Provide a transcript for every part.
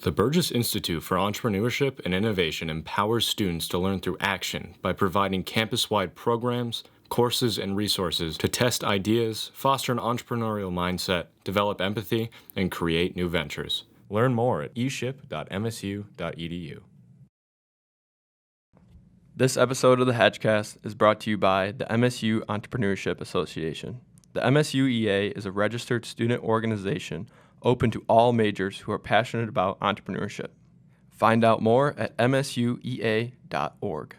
The Burgess Institute for Entrepreneurship and Innovation empowers students to learn through action by providing campus-wide programs, courses, and resources to test ideas, foster an entrepreneurial mindset, develop empathy, and create new ventures. Learn more at eship.msu.edu. This episode of the Hatchcast is brought to you by the MSU Entrepreneurship Association. The MSU EA is a registered student organization open to all majors who are passionate about entrepreneurship. Find out more at msuea.org.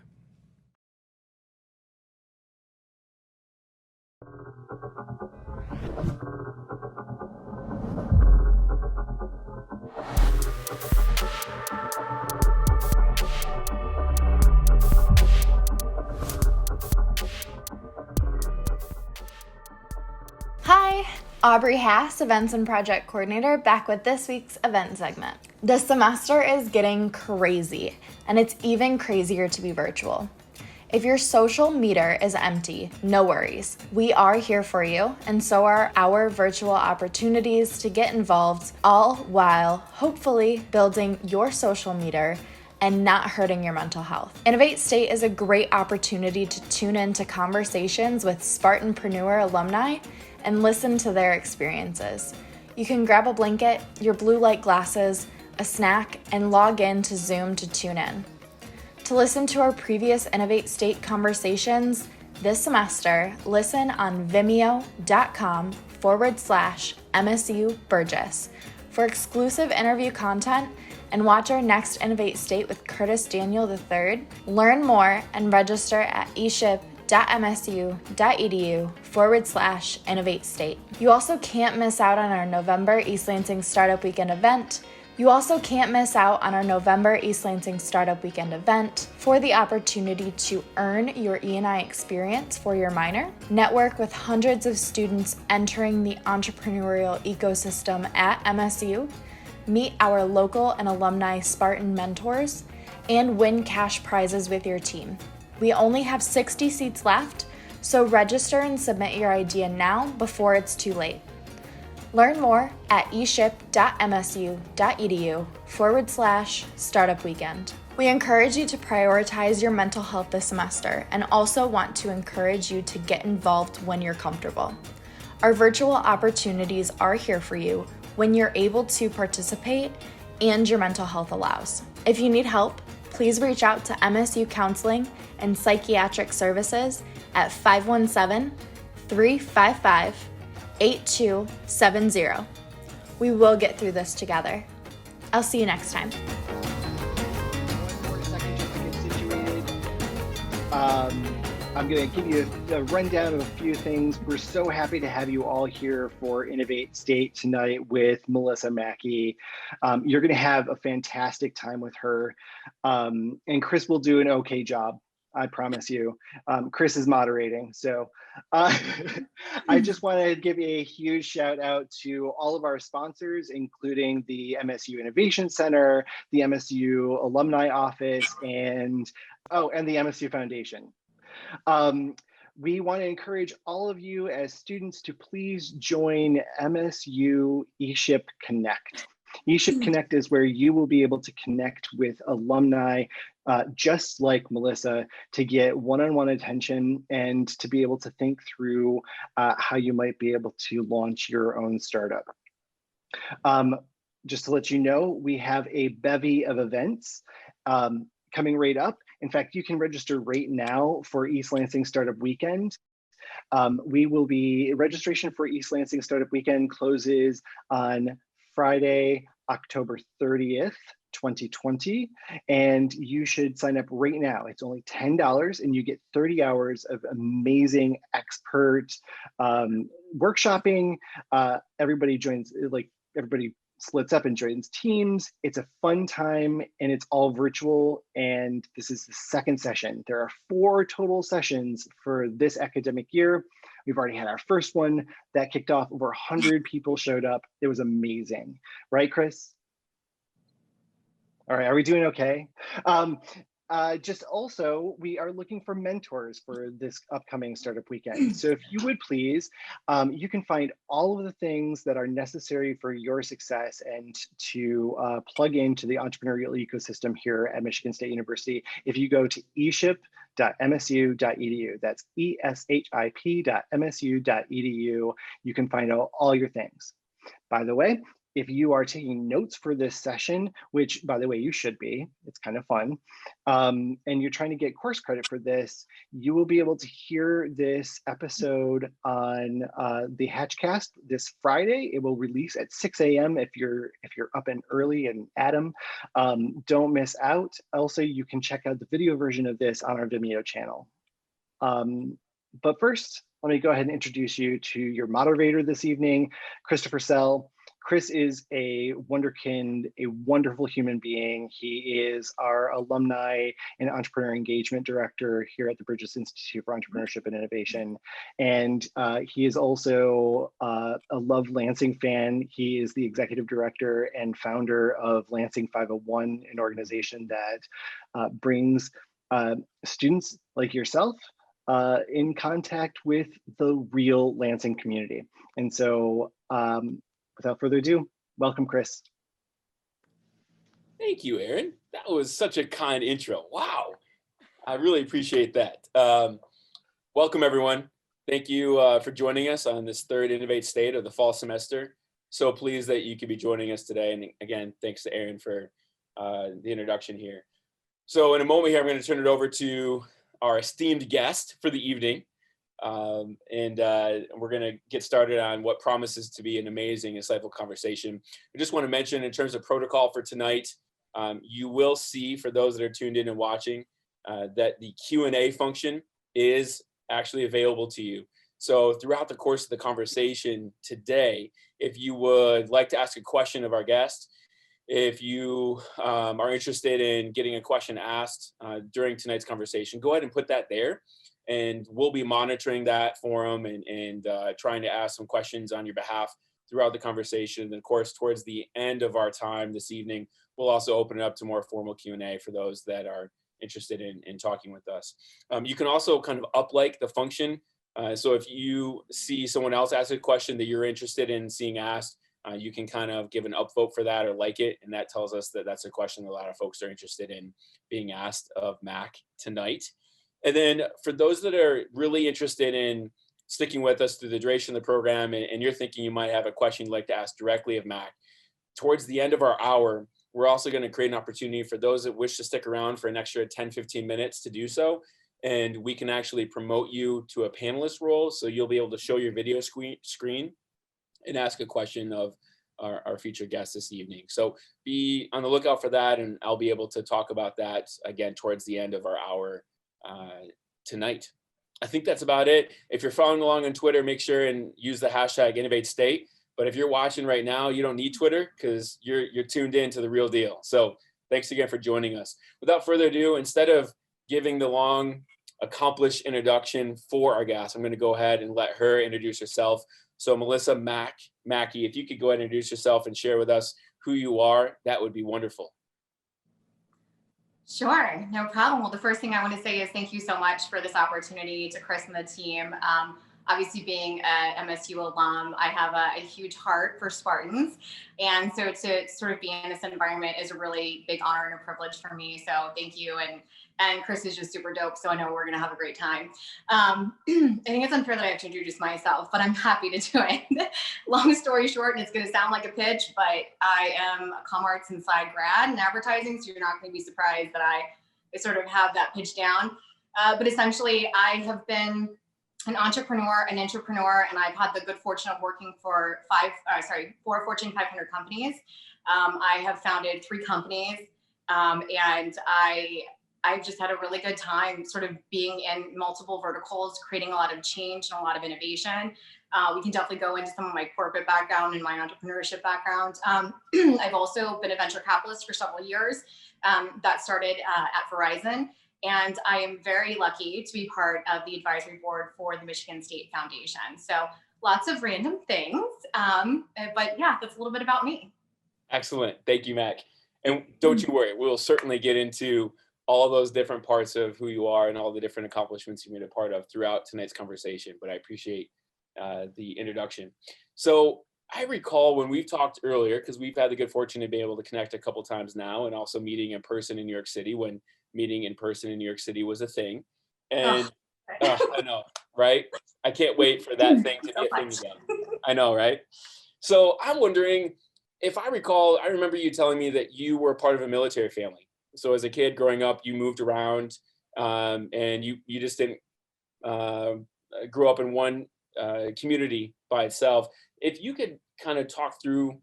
Hi, Aubrey Hass, Events and Project Coordinator, back with this week's event segment. The semester is getting crazy, and it's even crazier to be virtual. If your social meter is empty, no worries. We are here for you, and so are our virtual opportunities to get involved, all while hopefully building your social meter and not hurting your mental health. Innovate State is a great opportunity to tune into conversations with Spartanpreneur alumni and listen to their experiences. You can grab a blanket, your blue light glasses, a snack, and log in to Zoom to tune in. To listen to our previous Innovate State conversations this semester, listen on vimeo.com/MSU Burgess for exclusive interview content and watch our next Innovate State with Curtis Daniel III. Learn more and register at eship.msu.edu/Innovate State. You also can't miss out on our November East Lansing Startup Weekend event. For the opportunity to earn your E&I experience for your minor, network with hundreds of students entering the entrepreneurial ecosystem at MSU, meet our local and alumni Spartan mentors, and win cash prizes with your team. We only have 60 seats left, so register and submit your idea now before it's too late. Learn more at eship.msu.edu/startup weekend. We encourage you to prioritize your mental health this semester and also want to encourage you to get involved when you're comfortable. Our virtual opportunities are here for you when you're able to participate and your mental health allows. If you need help, please reach out to MSU Counseling and Psychiatric Services at 517-355-8270. We will get through this together. I'll see you next time. I'm going to give you a rundown of a few things. We're so happy to have you all here for Innovate State tonight with Melissa Mackey. You're going to have a fantastic time with her, and Chris will do an okay job. I promise you. Chris is moderating. So I just want to give a huge shout out to all of our sponsors, including the MSU Innovation Center, the MSU Alumni Office, and the MSU Foundation. We want to encourage all of you as students to please join MSU eShip Connect. eShip Connect is where you will be able to connect with alumni just like Melissa to get one-on-one attention and to be able to think through how you might be able to launch your own startup. Just to let you know, we have a bevy of events coming right up. In fact, you can register right now for East Lansing Startup Weekend. Registration for East Lansing Startup Weekend closes on Friday, October 30th, 2020, and you should sign up right now. It's only $10 and you get 30 hours of amazing expert workshopping. Everybody splits up and joins teams. It's a fun time and it's all virtual. And this is the second session. There are 4 total sessions for this academic year. We've already had our first one that kicked off. Over 100 people showed up. It was amazing. Right, Chris? All right, are we doing okay? just also, we are looking for mentors for this upcoming startup weekend. So if you would please, you can find all of the things that are necessary for your success and to plug into the entrepreneurial ecosystem here at Michigan State University. If you go to eship.msu.edu, that's eship.msu.edu, you can find out all your things. By the way, if you are taking notes for this session, which by the way, you should be, it's kind of fun, and you're trying to get course credit for this, you will be able to hear this episode on the Hatchcast this Friday. It will release at 6 a.m. if you're up and early and Adam. Don't miss out. Also, you can check out the video version of this on our Vimeo channel. But first, let me go ahead and introduce you to your moderator this evening, Christopher Sell. Chris is a wonderkind, a wonderful human being. He is our alumni and entrepreneur engagement director here at the Burgess Institute for Entrepreneurship and Innovation. And he is also a Love Lansing fan. He is the executive director and founder of Lansing 501, an organization that brings students like yourself in contact with the real Lansing community. And so without further ado, welcome, Chris. Thank you, Aaron. That was such a kind intro. Wow. I really appreciate that. Welcome, everyone. Thank you for joining us on this third Innovate State of the fall semester. So pleased that you could be joining us today. And again, thanks to Aaron for the introduction here. So in a moment here, I'm going to turn it over to our esteemed guest for the evening. And we're going to get started on what promises to be an amazing, insightful conversation. I just want to mention in terms of protocol for tonight, you will see, for those that are tuned in and watching, that the Q&A function is actually available to you. So throughout the course of the conversation today, if you would like to ask a question of our guest, if you are interested in getting a question asked during tonight's conversation, go ahead and put that there. And we'll be monitoring that forum and trying to ask some questions on your behalf throughout the conversation. And of course, towards the end of our time this evening, we'll also open it up to more formal Q&A for those that are interested in talking with us. You can also kind of up-like the function. So if you see someone else ask a question that you're interested in seeing asked, you can kind of give an upvote for that or like it. And that tells us that that's a question that a lot of folks are interested in being asked of MACK tonight. And then for those that are really interested in sticking with us through the duration of the program, and you're thinking you might have a question you'd like to ask directly of MACK, towards the end of our hour, we're also going to create an opportunity for those that wish to stick around for an extra 10, 15 minutes to do so. And we can actually promote you to a panelist role. So you'll be able to show your video screen and ask a question of our featured guest this evening. So be on the lookout for that. And I'll be able to talk about that again towards the end of our hour tonight. I think that's about it. If you're following along on Twitter, make sure and use the hashtag Innovate State. But if you're watching right now, you don't need Twitter because you're tuned in to the real deal. So thanks again for joining us. Without further ado, instead of giving the long, accomplished introduction for our guest, I'm going to go ahead and let her introduce herself. So Melissa MACK Mackey, if you could go ahead and introduce yourself and share with us who you are, that would be wonderful. Sure, no problem. Well, the first thing I want to say is thank you so much for this opportunity to Chris and the team. Obviously, being a MSU alum, I have a huge heart for Spartans. And so to sort of be in this environment is a really big honor and a privilege for me. So thank you. And Chris is just super dope. So I know we're going to have a great time. I think it's unfair that I have to introduce myself, but I'm happy to do it. Long story short, and it's going to sound like a pitch, but I am a comm arts and sci grad in advertising. So you're not going to be surprised that I sort of have that pitch down. But essentially, I have been an entrepreneur, an entrepreneur, and I've had the good fortune of working for four Fortune 500 companies. I have founded 3 companies, and I've just had a really good time sort of being in multiple verticals, creating a lot of change and a lot of innovation. We can definitely go into some of my corporate background and my entrepreneurship background. I've also been a venture capitalist for several years. That started at Verizon. And I am very lucky to be part of the advisory board for the Michigan State Foundation. So lots of random things. But yeah, that's a little bit about me. Excellent. Thank you, Mac. And don't you worry, we'll certainly get into all those different parts of who you are and all the different accomplishments you've been a part of throughout tonight's conversation, but I appreciate the introduction. So I recall when we've talked earlier, because we've had the good fortune to be able to connect a couple times now, and also meeting in person in New York City when meeting in person in New York City was a thing. And I know, right? I can't wait for that thing to be a thing again. I know, right? So I'm wondering, if I recall, I remember you telling me that you were part of a military family. So as a kid growing up, you moved around, and you just didn't grow up in one community by itself. If you could kind of talk through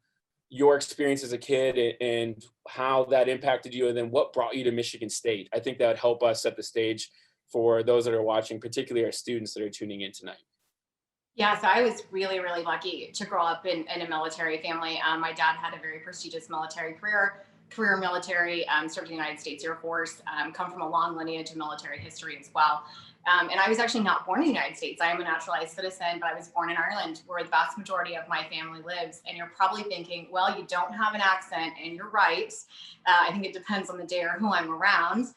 your experience as a kid and how that impacted you, and then what brought you to Michigan State, I think that would help us set the stage for those that are watching, particularly our students that are tuning in tonight. Yeah, so I was really, really lucky to grow up in a military family. My dad had a very prestigious military career military, served in the United States Air Force, come from a long lineage of military history as well. And I was actually not born in the United States. I am a naturalized citizen, but I was born in Ireland, where the vast majority of my family lives. And you're probably thinking, well, you don't have an accent, and you're right. I think it depends on the day or who I'm around.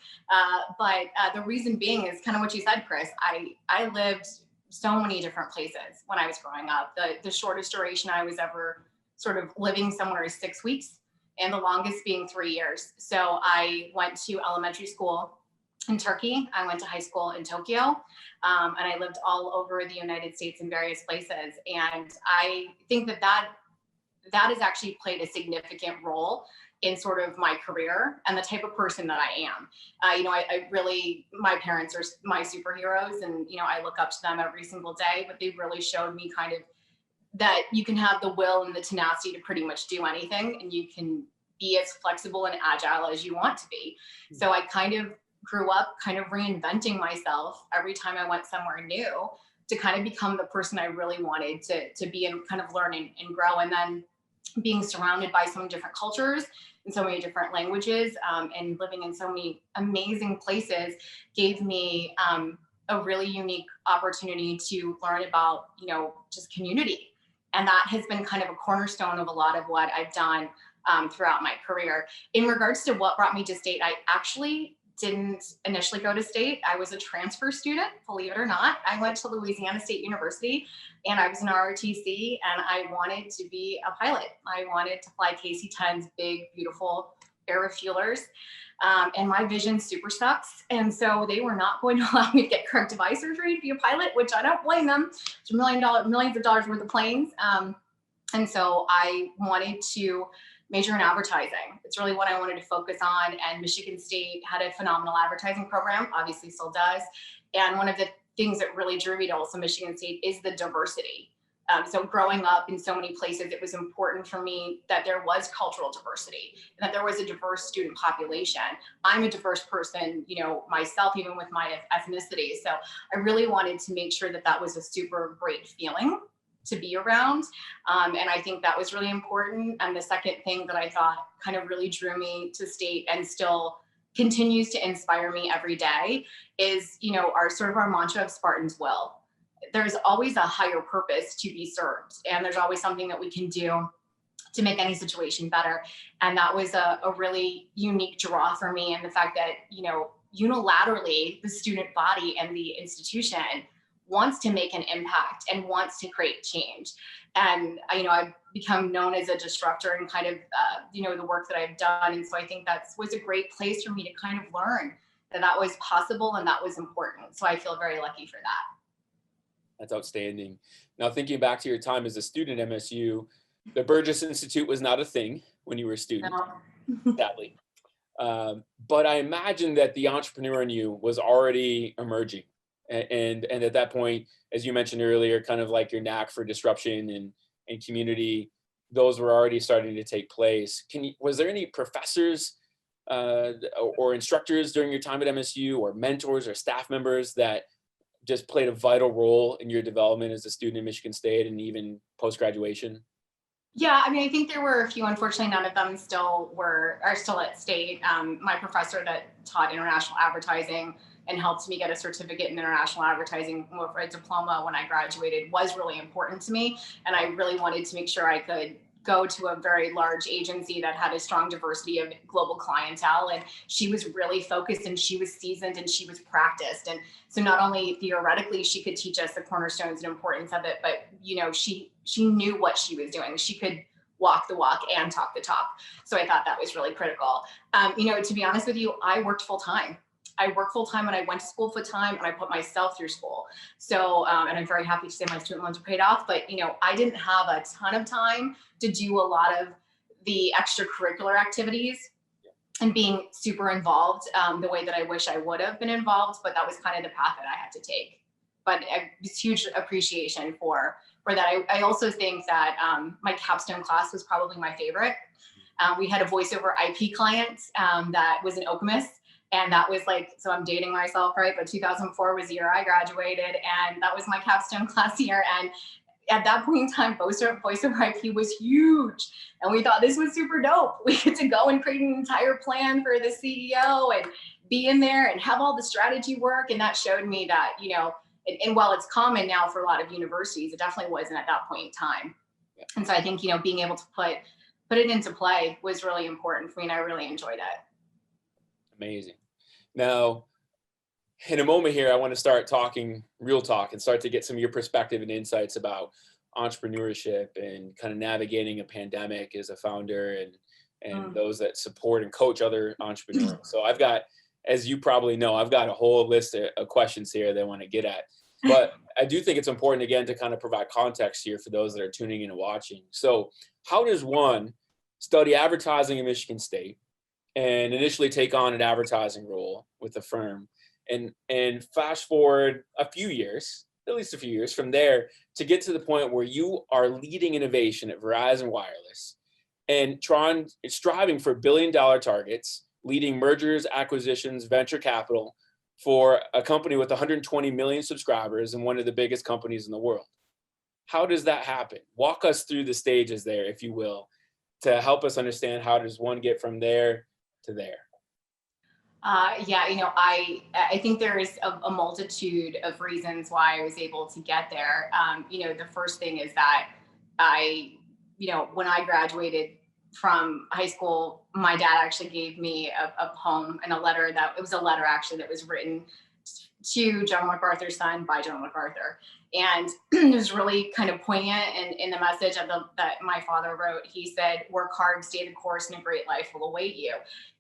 But the reason being is kind of what you said, Chris. I lived so many different places when I was growing up. The shortest duration I was ever sort of living somewhere is 6 weeks, and the longest being 3 years. So I went to elementary school in Turkey. I went to high school in Tokyo, and I lived all over the United States in various places. And I think that has actually played a significant role in sort of my career and the type of person that I am. I really, my parents are my superheroes, and, I look up to them every single day, but they really showed me kind of that you can have the will and the tenacity to pretty much do anything, and you can be as flexible and agile as you want to be. So I kind of grew up kind of reinventing myself every time I went somewhere new to kind of become the person I really wanted to be and kind of learn and grow. And then being surrounded by so many different cultures and so many different languages, and living in so many amazing places gave me a really unique opportunity to learn about, just community. And that has been kind of a cornerstone of a lot of what I've done throughout my career. In regards to what brought me to state, I actually didn't initially go to state. I was a transfer student, believe it or not. I went to Louisiana State University, and I was an ROTC, and I wanted to be a pilot. I wanted to fly KC-10's big, beautiful air refuelers. And my vision super sucks. And so they were not going to allow me to get corrective eye surgery to be a pilot, which I don't blame them. It's millions of dollars worth of planes. And so I wanted to major in advertising. It's really what I wanted to focus on. And Michigan State had a phenomenal advertising program, obviously still does. And one of the things that really drew me to also Michigan State is the diversity. So growing up in so many places, it was important for me that there was cultural diversity and that there was a diverse student population. I'm a diverse person, myself, even with my ethnicity. So I really wanted to make sure that was a super great feeling to be around. And I think that was really important. And the second thing that I thought kind of really drew me to state and still continues to inspire me every day is, our mantra of Spartans will. There's always a higher purpose to be served. And there's always something that we can do to make any situation better. And that was a really unique draw for me. And the fact that, unilaterally, the student body and the institution wants to make an impact and wants to create change. And, I've become known as a disruptor and kind of, the work that I've done. And so I think that was a great place for me to kind of learn that was possible and that was important. So I feel very lucky for that. That's outstanding. Now, thinking back to your time as a student at MSU, the Burgess Institute was not a thing when you were a student, sadly. But I imagine that the entrepreneur in you was already emerging. And at that point, as you mentioned earlier, kind of like your knack for disruption and community, those were already starting to take place. Was there any professors or instructors during your time at MSU, or mentors or staff members that just played a vital role in your development as a student at Michigan State and even post-graduation? Yeah, I think there were a few. Unfortunately, none of them are still at state. My professor that taught international advertising and helped me get a certificate in international advertising, more for a diploma when I graduated, was really important to me. And I really wanted to make sure I could go to a very large agency that had a strong diversity of global clientele. And she was really focused and she was seasoned and she was practiced. And so not only theoretically, she could teach us the cornerstones and importance of it, but, you know, she knew what she was doing. She could walk the walk and talk the talk. So I thought that was really critical. You know, to be honest with you, I worked full time. I worked full time and I went to school full time and I put myself through school. So, and I'm very happy to say my student loans are paid off, but you know, I didn't have a ton of time to do a lot of the extracurricular activities and being super involved the way that I wish I would have been involved, but that was kind of the path that I had to take. But it's huge appreciation for that. I also think that my capstone class was probably my favorite. We had a voice over IP client that was in Okemos. And that was like, so I'm dating myself, right? But 2004 was the year I graduated and that was my capstone class year. And at that point in time, voice over IP was huge. And we thought this was super dope. We get to go and create an entire plan for the CEO and be in there and have all the strategy work. And that showed me that, you know, and while it's common now for a lot of universities, it definitely wasn't at that point in time. And so I think, you know, being able to put it into play was really important for me. And I really enjoyed it. Amazing. Now, in a moment here, I want to start talking real talk and start to get some of your perspective and insights about entrepreneurship and kind of navigating a pandemic as a founder and those that support and coach other entrepreneurs. So I've got, as you probably know, I've got a whole list of questions here that I want to get at. But I do think it's important, again, to kind of provide context here for those that are tuning in and watching. So how does one study advertising in Michigan State and initially take on an advertising role with the firm and fast forward a few years, at least a few years from there, to get to the point where you are leading innovation at Verizon Wireless and striving for billion-dollar targets, leading mergers, acquisitions, venture capital for a company with 120 million subscribers and one of the biggest companies in the world. How does that happen? Walk us through the stages there, if you will, to help us understand how does one get from there to there. Yeah, you know, I think there is a multitude of reasons why I was able to get there. You know, the first thing is that you know, when I graduated from high school, my dad actually gave me a poem and a letter that was written to General MacArthur's son by General MacArthur. And it was really kind of poignant in the message that my father wrote. He said, "Work hard, stay the course, and a great life will await you."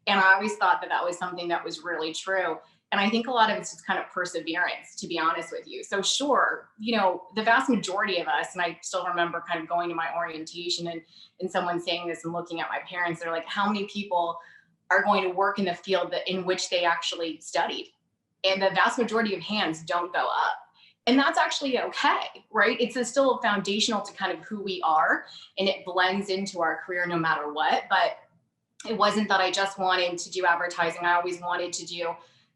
And I always thought that was something that was really true. And I think a lot of it's just kind of perseverance, to be honest with you. So sure, you know, the vast majority of us, and I still remember kind of going to my orientation and someone saying this and looking at my parents, they're like, how many people are going to work in the field in which they actually studied? And the vast majority of hands don't go up. And that's actually okay, right? It's still foundational to kind of who we are, and it blends into our career no matter what. But it wasn't that I just wanted to do advertising. I always wanted to do,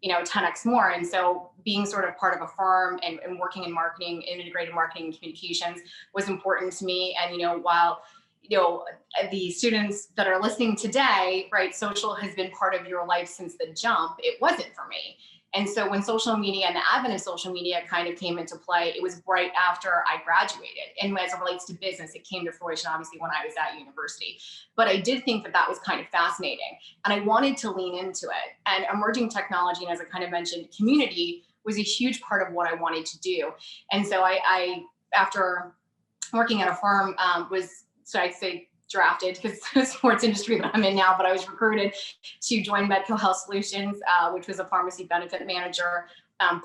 you know, 10x more. And so being sort of part of a firm and working in marketing, integrated marketing and communications was important to me. And, you know, while, you know, the students that are listening today, right, social has been part of your life since the jump, it wasn't for me. And so when social media and the advent of social media kind of came into play, it was right after I graduated. And as it relates to business, it came to fruition, obviously, when I was at university. But I did think that was kind of fascinating. And I wanted to lean into it. And emerging technology, and as I kind of mentioned, community was a huge part of what I wanted to do. And so I after working at a firm, I'd say drafted, because the sports industry that I'm in now, but I was recruited to join Medco Health Solutions, which was a pharmacy benefit manager,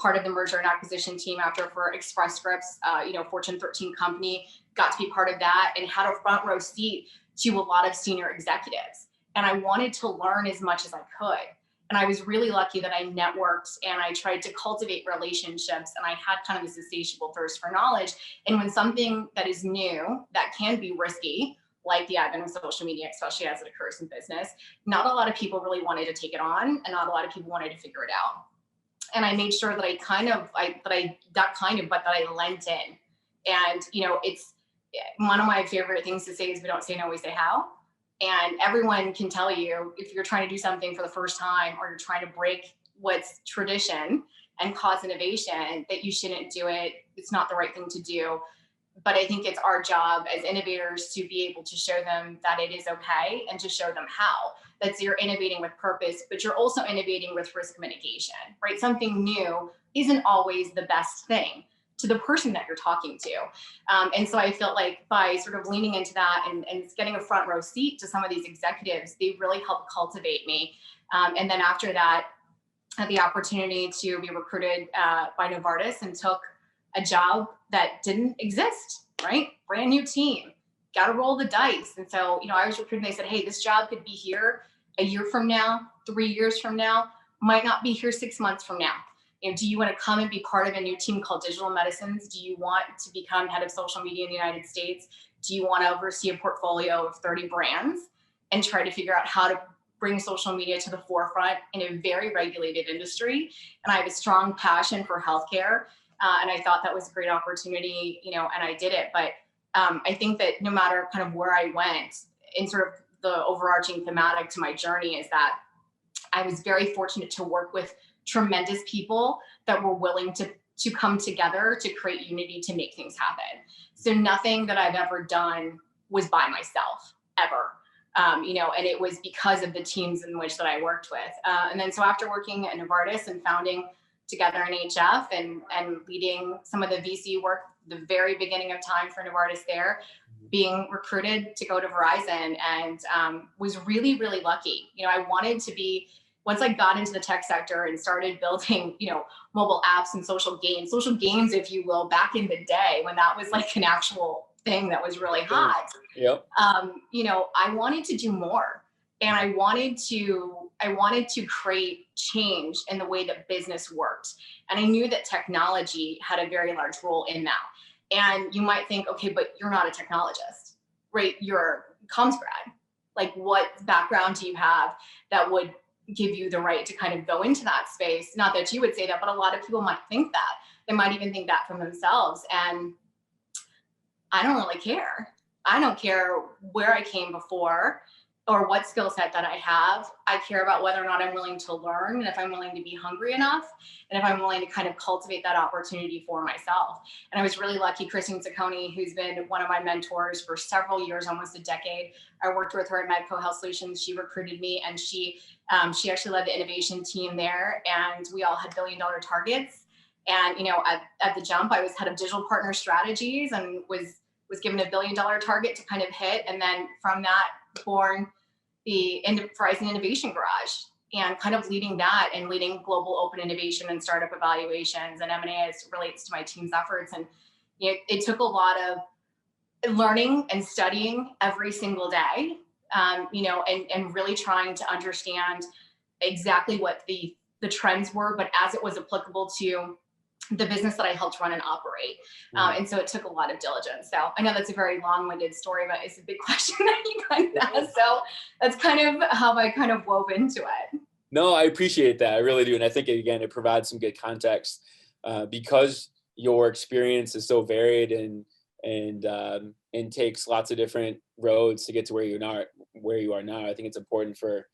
part of the merger and acquisition team for Express Scripts, you know, Fortune 13 company, got to be part of that and had a front row seat to a lot of senior executives. And I wanted to learn as much as I could. And I was really lucky that I networked and I tried to cultivate relationships, and I had kind of this insatiable thirst for knowledge. And when something that is new, that can be risky, like the advent of social media, especially as it occurs in business, not a lot of people really wanted to take it on, and not a lot of people wanted to figure it out. And I made sure that I lent in. And, you know, it's one of my favorite things to say is we don't say no, we say how. And everyone can tell you, if you're trying to do something for the first time, or you're trying to break what's tradition and cause innovation, that you shouldn't do it. It's not the right thing to do. But I think it's our job as innovators to be able to show them that it is okay and to show them how. That's you're innovating with purpose, but you're also innovating with risk mitigation, right? Something new isn't always the best thing to the person that you're talking to. And so I felt like by sort of leaning into that and getting a front row seat to some of these executives, they really helped cultivate me. And then after that, I had the opportunity to be recruited by Novartis and took a job that didn't exist, right? Brand new team, got to roll the dice. And so, I was recruited and they said, hey, this job could be here a year from now, 3 years from now, might not be here 6 months from now. Do you want to come and be part of a new team called Digital Medicines? Do you want to become head of social media in the United States? Do you want to oversee a portfolio of 30 brands and try to figure out how to bring social media to the forefront in a very regulated industry? And I have a strong passion for healthcare. And I thought that was a great opportunity, and I did it. But I think that no matter kind of where I went, in sort of the overarching thematic to my journey is that I was very fortunate to work with tremendous people that were willing to come together to create unity to make things happen. So nothing that I've ever done was by myself, ever. And it was because of the teams in which that I worked with. And then so after working at Novartis and founding together in HF and leading some of the VC work, the very beginning of time for Novartis there, being recruited to go to Verizon and was really, really lucky. I wanted to be, once I got into the tech sector and started building, mobile apps and social games, if you will, back in the day when that was like an actual thing that was really hot. Yep. I wanted to do more. And I wanted to create change in the way that business worked. And I knew that technology had a very large role in that. And you might think, okay, but you're not a technologist, right? You're a comms grad. Like, what background do you have that would give you the right to kind of go into that space? Not that you would say that, but a lot of people might think that. They might even think that from themselves. And I don't really care. I don't care where I came before or what skill set that I have. I care about whether or not I'm willing to learn, and if I'm willing to be hungry enough, and if I'm willing to kind of cultivate that opportunity for myself. And I was really lucky. Christine Ciccone, who's been one of my mentors for several years, almost a decade. I worked with her at Medco Health Solutions. She recruited me, and she actually led the innovation team there, and we all had billion-dollar targets. And at the jump, I was head of digital partner strategies and was given a billion-dollar target to kind of hit. And then from that born the Verizon Innovation Garage, and kind of leading that and leading global open innovation and startup evaluations and M&A as it relates to my team's efforts. And it took a lot of learning and studying every single day, and really trying to understand exactly what the trends were, but as it was applicable to the business that I helped run and operate. And so it took a lot of diligence. So I know that's a very long-winded story, but it's a big question that you kind of asked. So that's kind of how I kind of wove into it. No, I appreciate that. I really do. And I think, again, it provides some good context because your experience is so varied and takes lots of different roads to get to where you are now. I think it's important for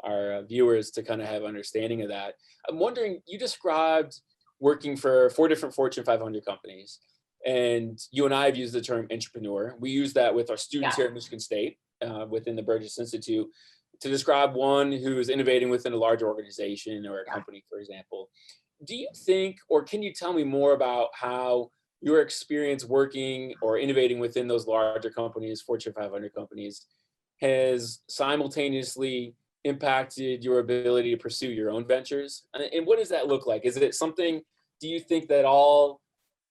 our viewers to kind of have understanding of that. I'm wondering, you described working for 4 different Fortune 500 companies. And you and I have used the term entrepreneur. We use that with our students here at Michigan State within the Burgess Institute to describe one who's innovating within a large organization or a company, for example. Do you think, or can you tell me more about how your experience working or innovating within those larger companies, Fortune 500 companies, has simultaneously impacted your ability to pursue your own ventures? And what does that look like? Is it something, do you think that all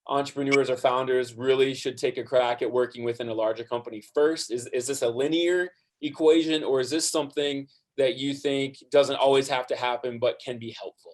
entrepreneurs or founders really should take a crack at working within a larger company first? Is this a linear equation, or is this something that you think doesn't always have to happen but can be helpful?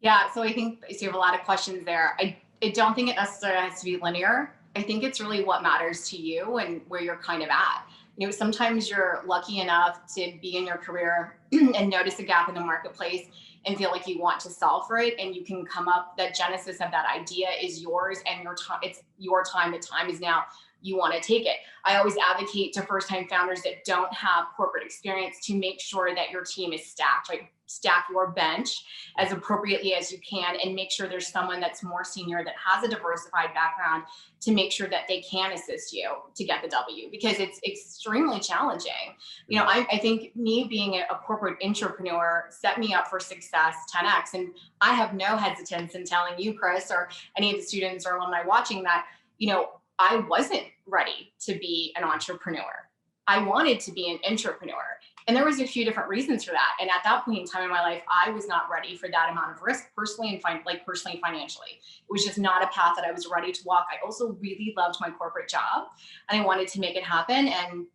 Yeah, so I think you have a lot of questions there. I don't think it necessarily has to be linear. I think it's really what matters to you and where you're kind of at. Sometimes you're lucky enough to be in your career and notice a gap in the marketplace and feel like you want to solve for it, and you can come up, that genesis of that idea is yours, and it's your time. The time is now you want to take it. I always advocate to first-time founders that don't have corporate experience to make sure that your team is stacked, right? Stack your bench as appropriately as you can and make sure there's someone that's more senior that has a diversified background to make sure that they can assist you to get the W, because it's extremely challenging. You know, I think me being a corporate entrepreneur set me up for success 10x. And I have no hesitance in telling you, Chris, or any of the students or alumni watching that, you know, I wasn't ready to be an entrepreneur. I wanted to be an entrepreneur. And there was a few different reasons for that. And at that point in time in my life, I was not ready for that amount of risk personally and financially. It was just not a path that I was ready to walk. I also really loved my corporate job and I wanted to make it happen. And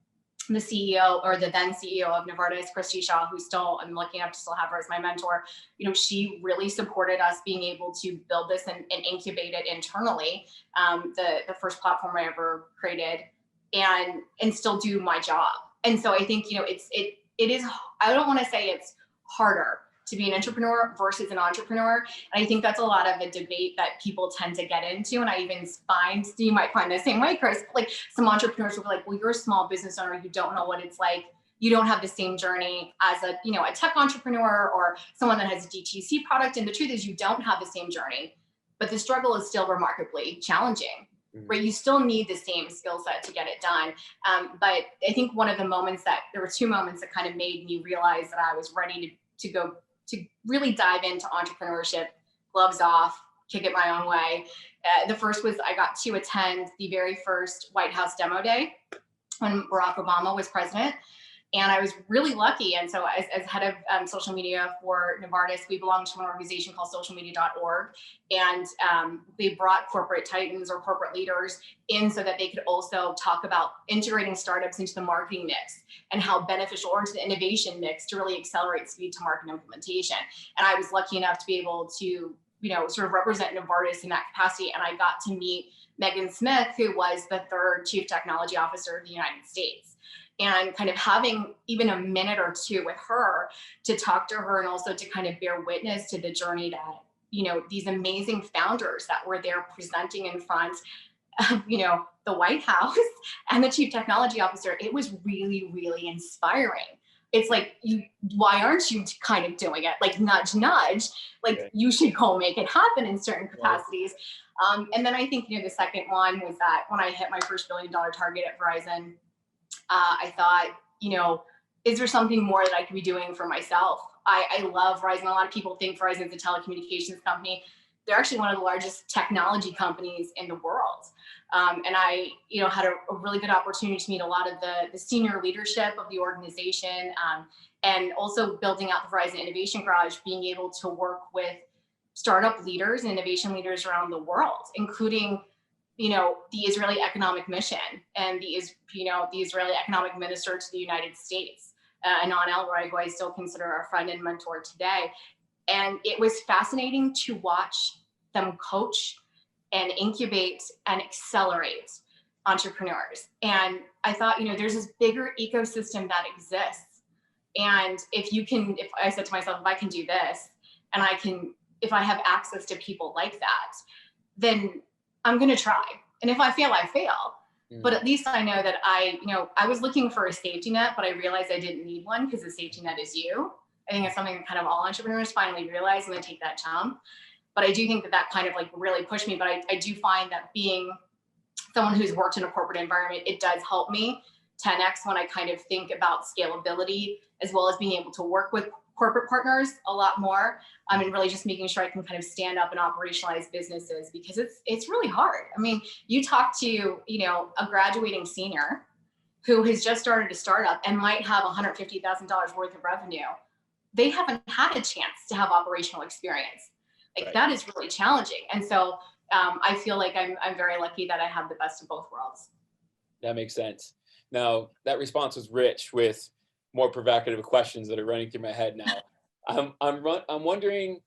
the CEO, or the then CEO of Novartis, Christy Shaw, who still, I'm lucky enough to still have her as my mentor, you know, she really supported us being able to build this and incubate it internally. The first platform I ever created, and still do my job. And so I think, you know, it is, I don't want to say it's harder to be an entrepreneur versus an entrepreneur. And I think that's a lot of a debate that people tend to get into. And I even find, you might find the same way, Chris, like some entrepreneurs will be like, well, you're a small business owner. You don't know what it's like. You don't have the same journey as a, you know, a tech entrepreneur or someone that has a DTC product. And the truth is you don't have the same journey, but the struggle is still remarkably challenging. Right, you still need the same skill set to get it done. But I think one of the moments that, there were two moments that kind of made me realize that I was ready to go to really dive into entrepreneurship, gloves off, kick it my own way. The first was I got to attend the very first White House demo day when Barack Obama was president. And I was really lucky. And so as head of social media for Novartis, we belong to an organization called socialmedia.org. And they brought corporate titans or corporate leaders in so that they could also talk about integrating startups into the marketing mix and how beneficial, or into the innovation mix, to really accelerate speed to market implementation. And I was lucky enough to be able to, you know, sort of represent Novartis in that capacity. And I got to meet Megan Smith, who was the third chief technology officer of the United States. And kind of having even a minute or two with her to talk to her and also to kind of bear witness to the journey that, you know, these amazing founders that were there presenting in front of, you know, the White House and the chief technology officer, it was really, really inspiring. It's like, why aren't you kind of doing it? Like nudge, nudge, like you should go make it happen in certain capacities. And then I think, you know, the second one was that when I hit my first $1 billion target at Verizon, I thought, you know, is there something more that I could be doing for myself? I love Verizon. A lot of people think Verizon is a telecommunications company. They're actually one of the largest technology companies in the world. And I, you know, had a really good opportunity to meet a lot of the senior leadership of the organization, and also building out the Verizon Innovation Garage, being able to work with startup leaders and innovation leaders around the world, including, you know, the Israeli economic mission and the Israeli economic minister to the United States, Anon Elroy, who I still consider a friend and mentor today. And it was fascinating to watch them coach and incubate and accelerate entrepreneurs. And I thought, you know, there's this bigger ecosystem that exists. And if I said to myself, if I can do this, and if I have access to people like that, then I'm going to try. And if I fail, I fail. But at least I know that I was looking for a safety net, but I realized I didn't need one, because the safety net is you. I think it's something that kind of all entrepreneurs finally realize when they take that jump. But I do think that kind of like really pushed me. But I do find that being someone who's worked in a corporate environment, it does help me 10x when I kind of think about scalability, as well as being able to work with corporate partners a lot more, and really just making sure I can kind of stand up and operationalize businesses, because it's really hard. I mean, you talk to, you know, a graduating senior who has just started a startup and might have $150,000 worth of revenue. They haven't had a chance to have operational experience. Like that is really challenging. And so I feel like I'm very lucky that I have the best of both worlds. That makes sense. Now, that response was rich with more provocative questions that are running through my head now. I'm wondering,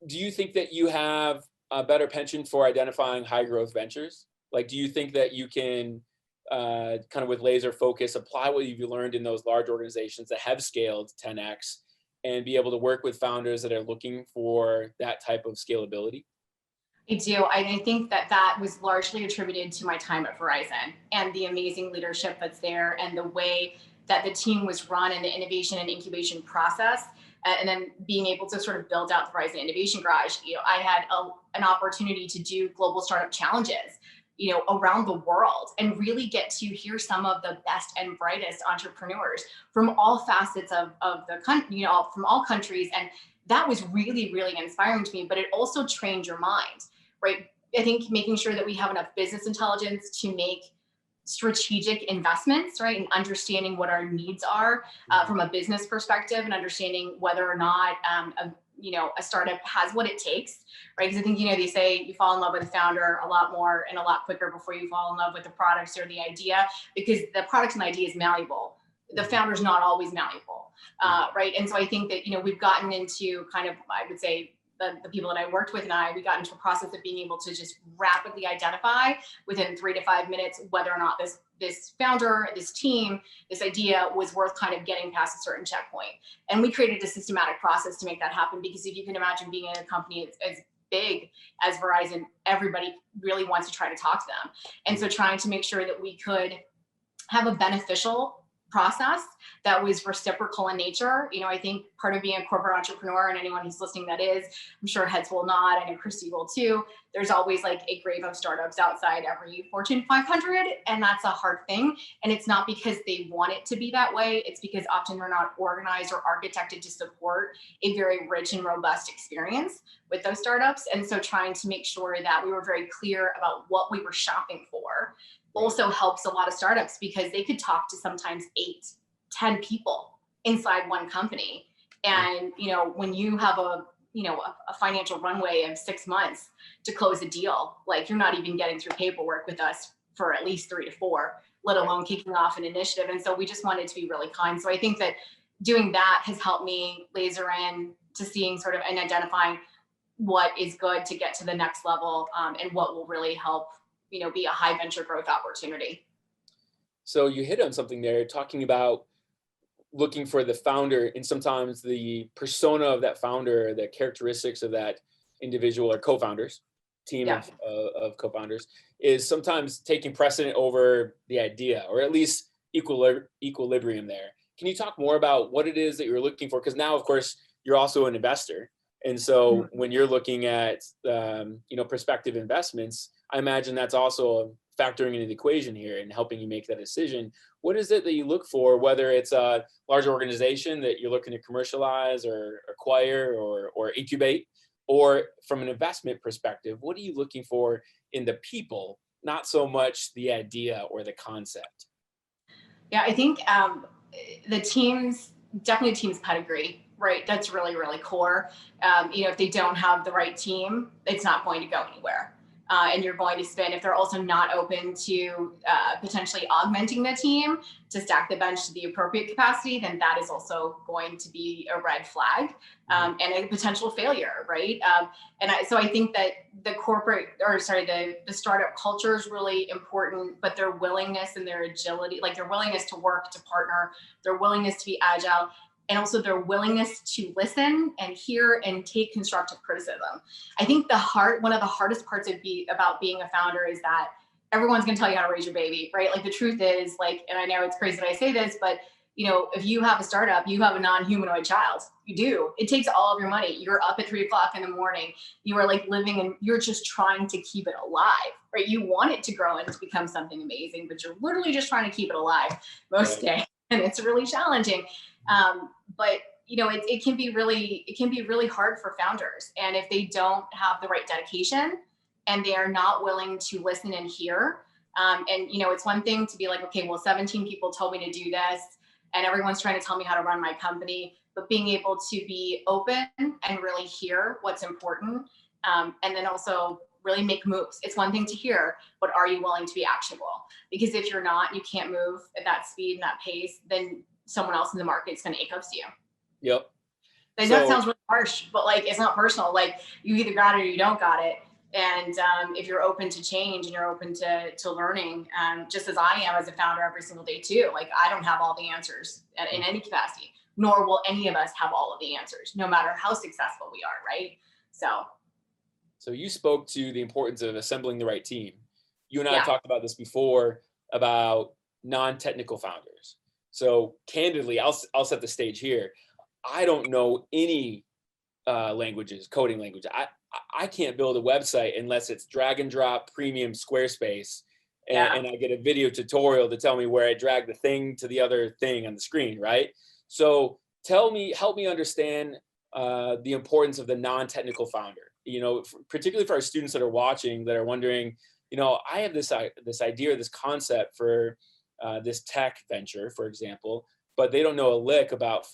do you think that you have a better penchant for identifying high growth ventures? Like, do you think that you can kind of with laser focus apply what you've learned in those large organizations that have scaled 10x and be able to work with founders that are looking for that type of scalability? I do. I think that was largely attributed to my time at Verizon and the amazing leadership that's there and the way that the team was run and the innovation and incubation process. And then being able to sort of build out the Verizon Innovation Garage, I had an opportunity to do global startup challenges, around the world and really get to hear some of the best and brightest entrepreneurs from all facets of the country, from all countries. And that was really, really inspiring to me, but it also trained your mind, right? I think making sure that we have enough business intelligence to make strategic investments, right? And understanding what our needs are from a business perspective and understanding whether or not a startup has what it takes, right? Because I think, they say you fall in love with the founder a lot more and a lot quicker before you fall in love with the products or the idea, because the product and idea is malleable. The founder's not always malleable, right? And so I think that, we've gotten into kind of, I would say, the people that I worked with and we got into a process of being able to just rapidly identify within 3 to 5 minutes whether or not this founder, this team, this idea was worth kind of getting past a certain checkpoint. And we created a systematic process to make that happen, because if you can imagine being in a company as big as Verizon, everybody really wants to try to talk to them. And so trying to make sure that we could have a beneficial process that was reciprocal in nature. I think part of being a corporate entrepreneur, and anyone who's listening that is, I'm sure heads will nod, I know Christy will too. There's always like a grave of startups outside every Fortune 500, and that's a hard thing. And it's not because they want it to be that way. It's because often we're not organized or architected to support a very rich and robust experience with those startups. And so trying to make sure that we were very clear about what we were shopping for also helps a lot of startups, because they could talk to sometimes 8, 10 people inside one company. And, when you have a financial runway of 6 months to close a deal, like you're not even getting through paperwork with us for at least 3 to 4, let alone kicking off an initiative. And so we just wanted to be really kind. So I think that doing that has helped me laser in to seeing sort of and identifying what is good to get to the next level, and what will really help be a high venture growth opportunity. So you hit on something there, talking about looking for the founder, and sometimes the persona of that founder, the characteristics of that individual or co-founders, team of co-founders, is sometimes taking precedent over the idea, or at least equilibrium there. Can you talk more about what it is that you're looking for? Because now, of course, you're also an investor. And so when you're looking at, prospective investments, I imagine that's also factoring into the equation here and helping you make that decision. What is it that you look for, whether it's a large organization that you're looking to commercialize or acquire or incubate, or from an investment perspective, what are you looking for in the people, not so much the idea or the concept? Yeah, I think the team's pedigree, right? That's really, really core. If they don't have the right team, it's not going to go anywhere. And you're going to spend, if they're also not open to potentially augmenting the team to stack the bench to the appropriate capacity, then that is also going to be a red flag and a potential failure, right? So I think that the startup culture is really important, but their willingness and their agility, like their willingness to work, to partner, their willingness to be agile, and also their willingness to listen and hear and take constructive criticism. I think one of the hardest parts about being a founder is that everyone's gonna tell you how to raise your baby, right? Like the truth is, and I know it's crazy that I say this, but if you have a startup, you have a non-humanoid child. You do. It takes all of your money. You're up at 3 o'clock in the morning. You are like living and you're just trying to keep it alive, right? You want it to grow and to become something amazing, but you're literally just trying to keep it alive most days. And it's really challenging. But it can be really hard for founders. And if they don't have the right dedication and they are not willing to listen and hear, it's one thing to be like, okay, well, 17 people told me to do this and everyone's trying to tell me how to run my company, but being able to be open and really hear what's important. And then also really make moves. It's one thing to hear, but are you willing to be actionable? Because if you're not, you can't move at that speed and that pace, then someone else in the market is going to eclipse you. Yep. And that sounds really harsh, but it's not personal. Like you either got it or you don't got it. And if you're open to change and you're open to learning, just as I am as a founder every single day too, I don't have all the answers in any capacity, nor will any of us have all of the answers, no matter how successful we are, right? So. So you spoke to the importance of assembling the right team. You and I Yeah. have talked about this before about non-technical founders. So candidly, I'll set the stage here. I don't know any languages, coding language. I can't build a website unless it's drag and drop premium Squarespace, and I get a video tutorial to tell me where I drag the thing to the other thing on the screen, right? So help me understand the importance of the non-technical founder. Particularly for our students that are watching, that are wondering, I have this idea, this concept for this tech venture, for example, but they don't know a lick about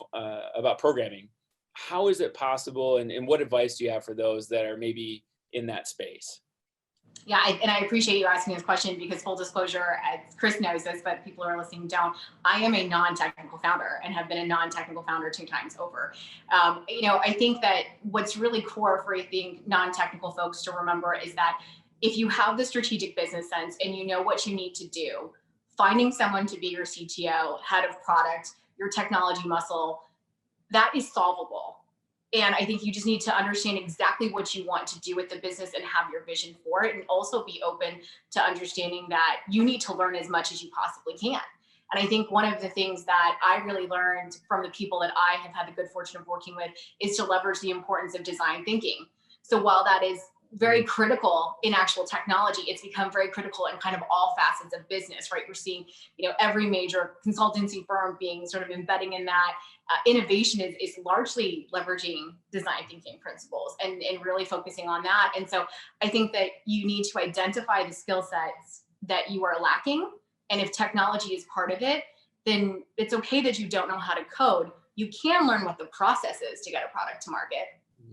programming. How is it possible, and what advice do you have for those that are maybe in that space? Yeah, and I appreciate you asking this question, because full disclosure, Chris knows this, but people who are listening don't. I am a non-technical founder and have been a non-technical founder 2 times over. I think that what's really core for non-technical folks to remember is that if you have the strategic business sense and you know what you need to do, finding someone to be your CTO, head of product, your technology muscle, that is solvable. And I think you just need to understand exactly what you want to do with the business and have your vision for it, and also be open to understanding that you need to learn as much as you possibly can. And I think one of the things that I really learned from the people that I have had the good fortune of working with is to leverage the importance of design thinking. So while that is very critical in actual technology, it's become very critical in kind of all facets of business, right? We're seeing, every major consultancy firm being sort of embedding in that. Innovation is largely leveraging design thinking principles and really focusing on that. And so I think that you need to identify the skill sets that you are lacking. And if technology is part of it, then it's okay that you don't know how to code. You can learn what the process is to get a product to market.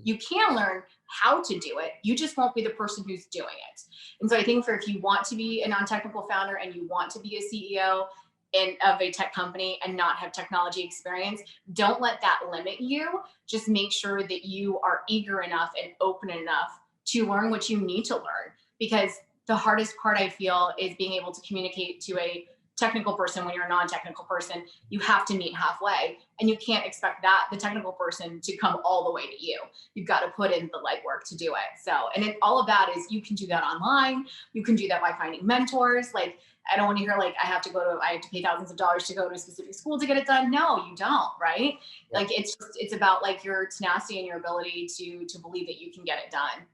You can learn how to do it. You just won't be the person who's doing it. And so I think if you want to be a non-technical founder and you want to be a CEO of a tech company and not have technology experience, don't let that limit you. Just make sure that you are eager enough and open enough to learn what you need to learn. Because the hardest part, I feel, is being able to communicate to a technical person when you're a non-technical person. You have to meet halfway, and you can't expect the technical person to come all the way to you. You've got to put in the legwork to do it. So, and all of that is, you can do that online. You can do that by finding mentors. Like, I don't want to hear I have to pay thousands of dollars to go to a specific school to get it done. No, you don't, right? Yeah. Like, it's about your tenacity and your ability to believe that you can get it done.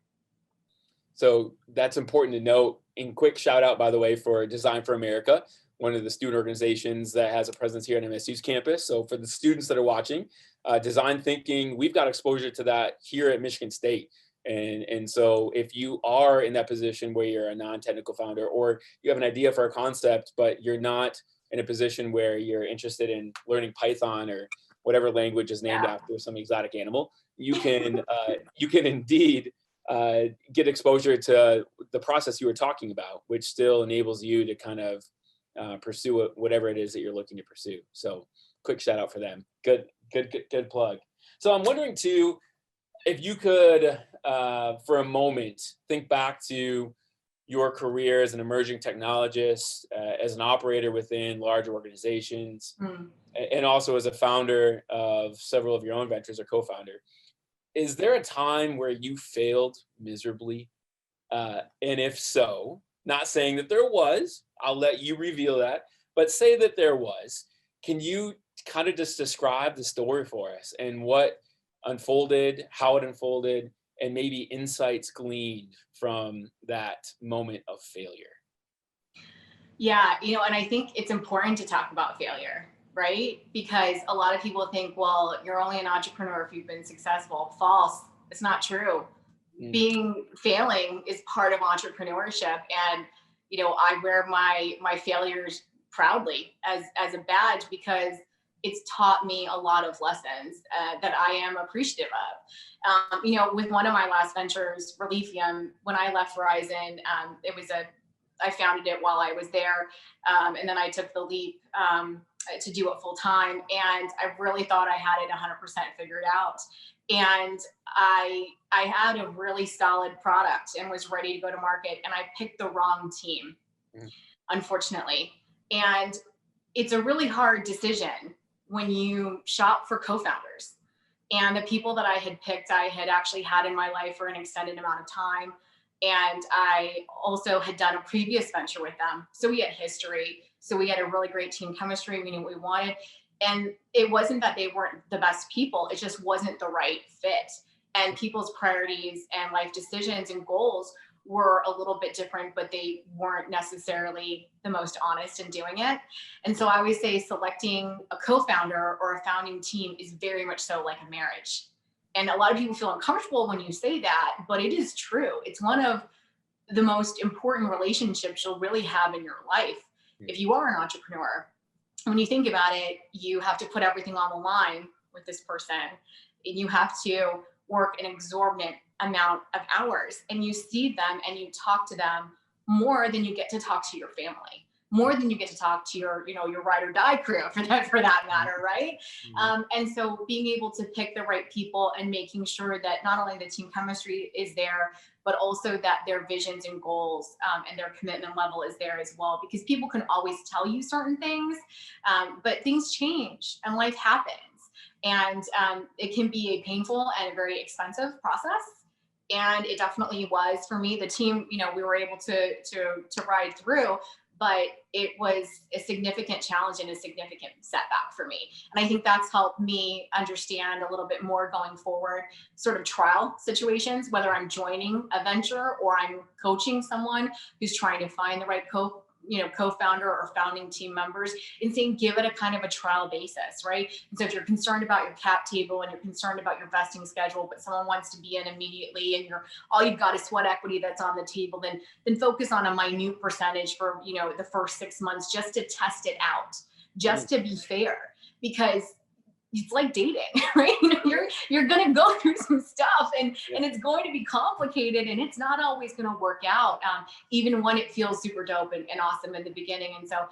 So that's important to note. And quick shout out, by the way, for Design for America, one of the student organizations that has a presence here on MSU's campus. So for the students that are watching, design thinking, we've got exposure to that here at Michigan State. And so if you are in that position where you're a non-technical founder, or you have an idea for a concept, but you're not in a position where you're interested in learning Python or whatever language is named after some exotic animal, you can indeed get exposure to the process you were talking about, which still enables you to kind of pursue whatever it is that you're looking to pursue. So quick shout out for them. Good plug. So I'm wondering too, if you could, for a moment, think back to your career as an emerging technologist, as an operator within large organizations, and also as a founder of several of your own ventures or co-founder. Is there a time where you failed miserably? And if so, not saying that there was, I'll let you reveal that, but say that there was. Can you kind of just describe the story for us and what unfolded, how it unfolded, and maybe insights gleaned from that moment of failure? Yeah, and I think it's important to talk about failure, right? Because a lot of people think, well, you're only an entrepreneur if you've been successful. False. It's not true. Failing is part of entrepreneurship. And, I wear my failures proudly as a badge, because it's taught me a lot of lessons that I am appreciative of. With one of my last ventures, Relifium, when I left Verizon, I founded it while I was there. And then I took the leap to do it full time. And I really thought I had it 100% figured out. And I had a really solid product and was ready to go to market. And I picked the wrong team, unfortunately. And it's a really hard decision when you shop for co-founders, And the people that I had picked, I had actually had in my life for an extended amount of time. And I also had done a previous venture with them. So we had history. So we had a really great team chemistry. We knew what we wanted. And it wasn't that they weren't the best people. It just wasn't the right fit. And people's priorities and life decisions and goals were a little bit different, but they weren't necessarily the most honest in doing it. And so I always say selecting a co-founder or a founding team is very much so like a marriage. And a lot of people feel uncomfortable when you say that, but it is true. It's one of the most important relationships you'll really have in your life. If you are an entrepreneur, when you think about it, you have to put everything on the line with this person, and you have to work an exorbitant amount of hours, and you see them and you talk to them more than you get to talk to your family, more than you get to talk to your, your ride or die crew for that matter, right? And so being able to pick the right people and making sure that not only the team chemistry is there, but also that their visions and goals and their commitment level is there as well, because people can always tell you certain things, but things change and life happens. And it can be a painful and a very expensive process. And it definitely was for me. The team, we were able to ride through, but it was a significant challenge and a significant setback for me. And I think that's helped me understand a little bit more going forward, sort of trial situations, whether I'm joining a venture or I'm coaching someone who's trying to find the right co-founder or founding team members, and saying, give it a kind of a trial basis, right? And so if you're concerned about your cap table and you're concerned about your vesting schedule, but someone wants to be in immediately and all you've got is sweat equity that's on the table, then focus on a minute percentage for, the first 6 months just to test it out, just to be fair, because it's like dating, right? You're going to go through some stuff and it's going to be complicated and it's not always going to work out, even when it feels super dope and awesome in the beginning. And so,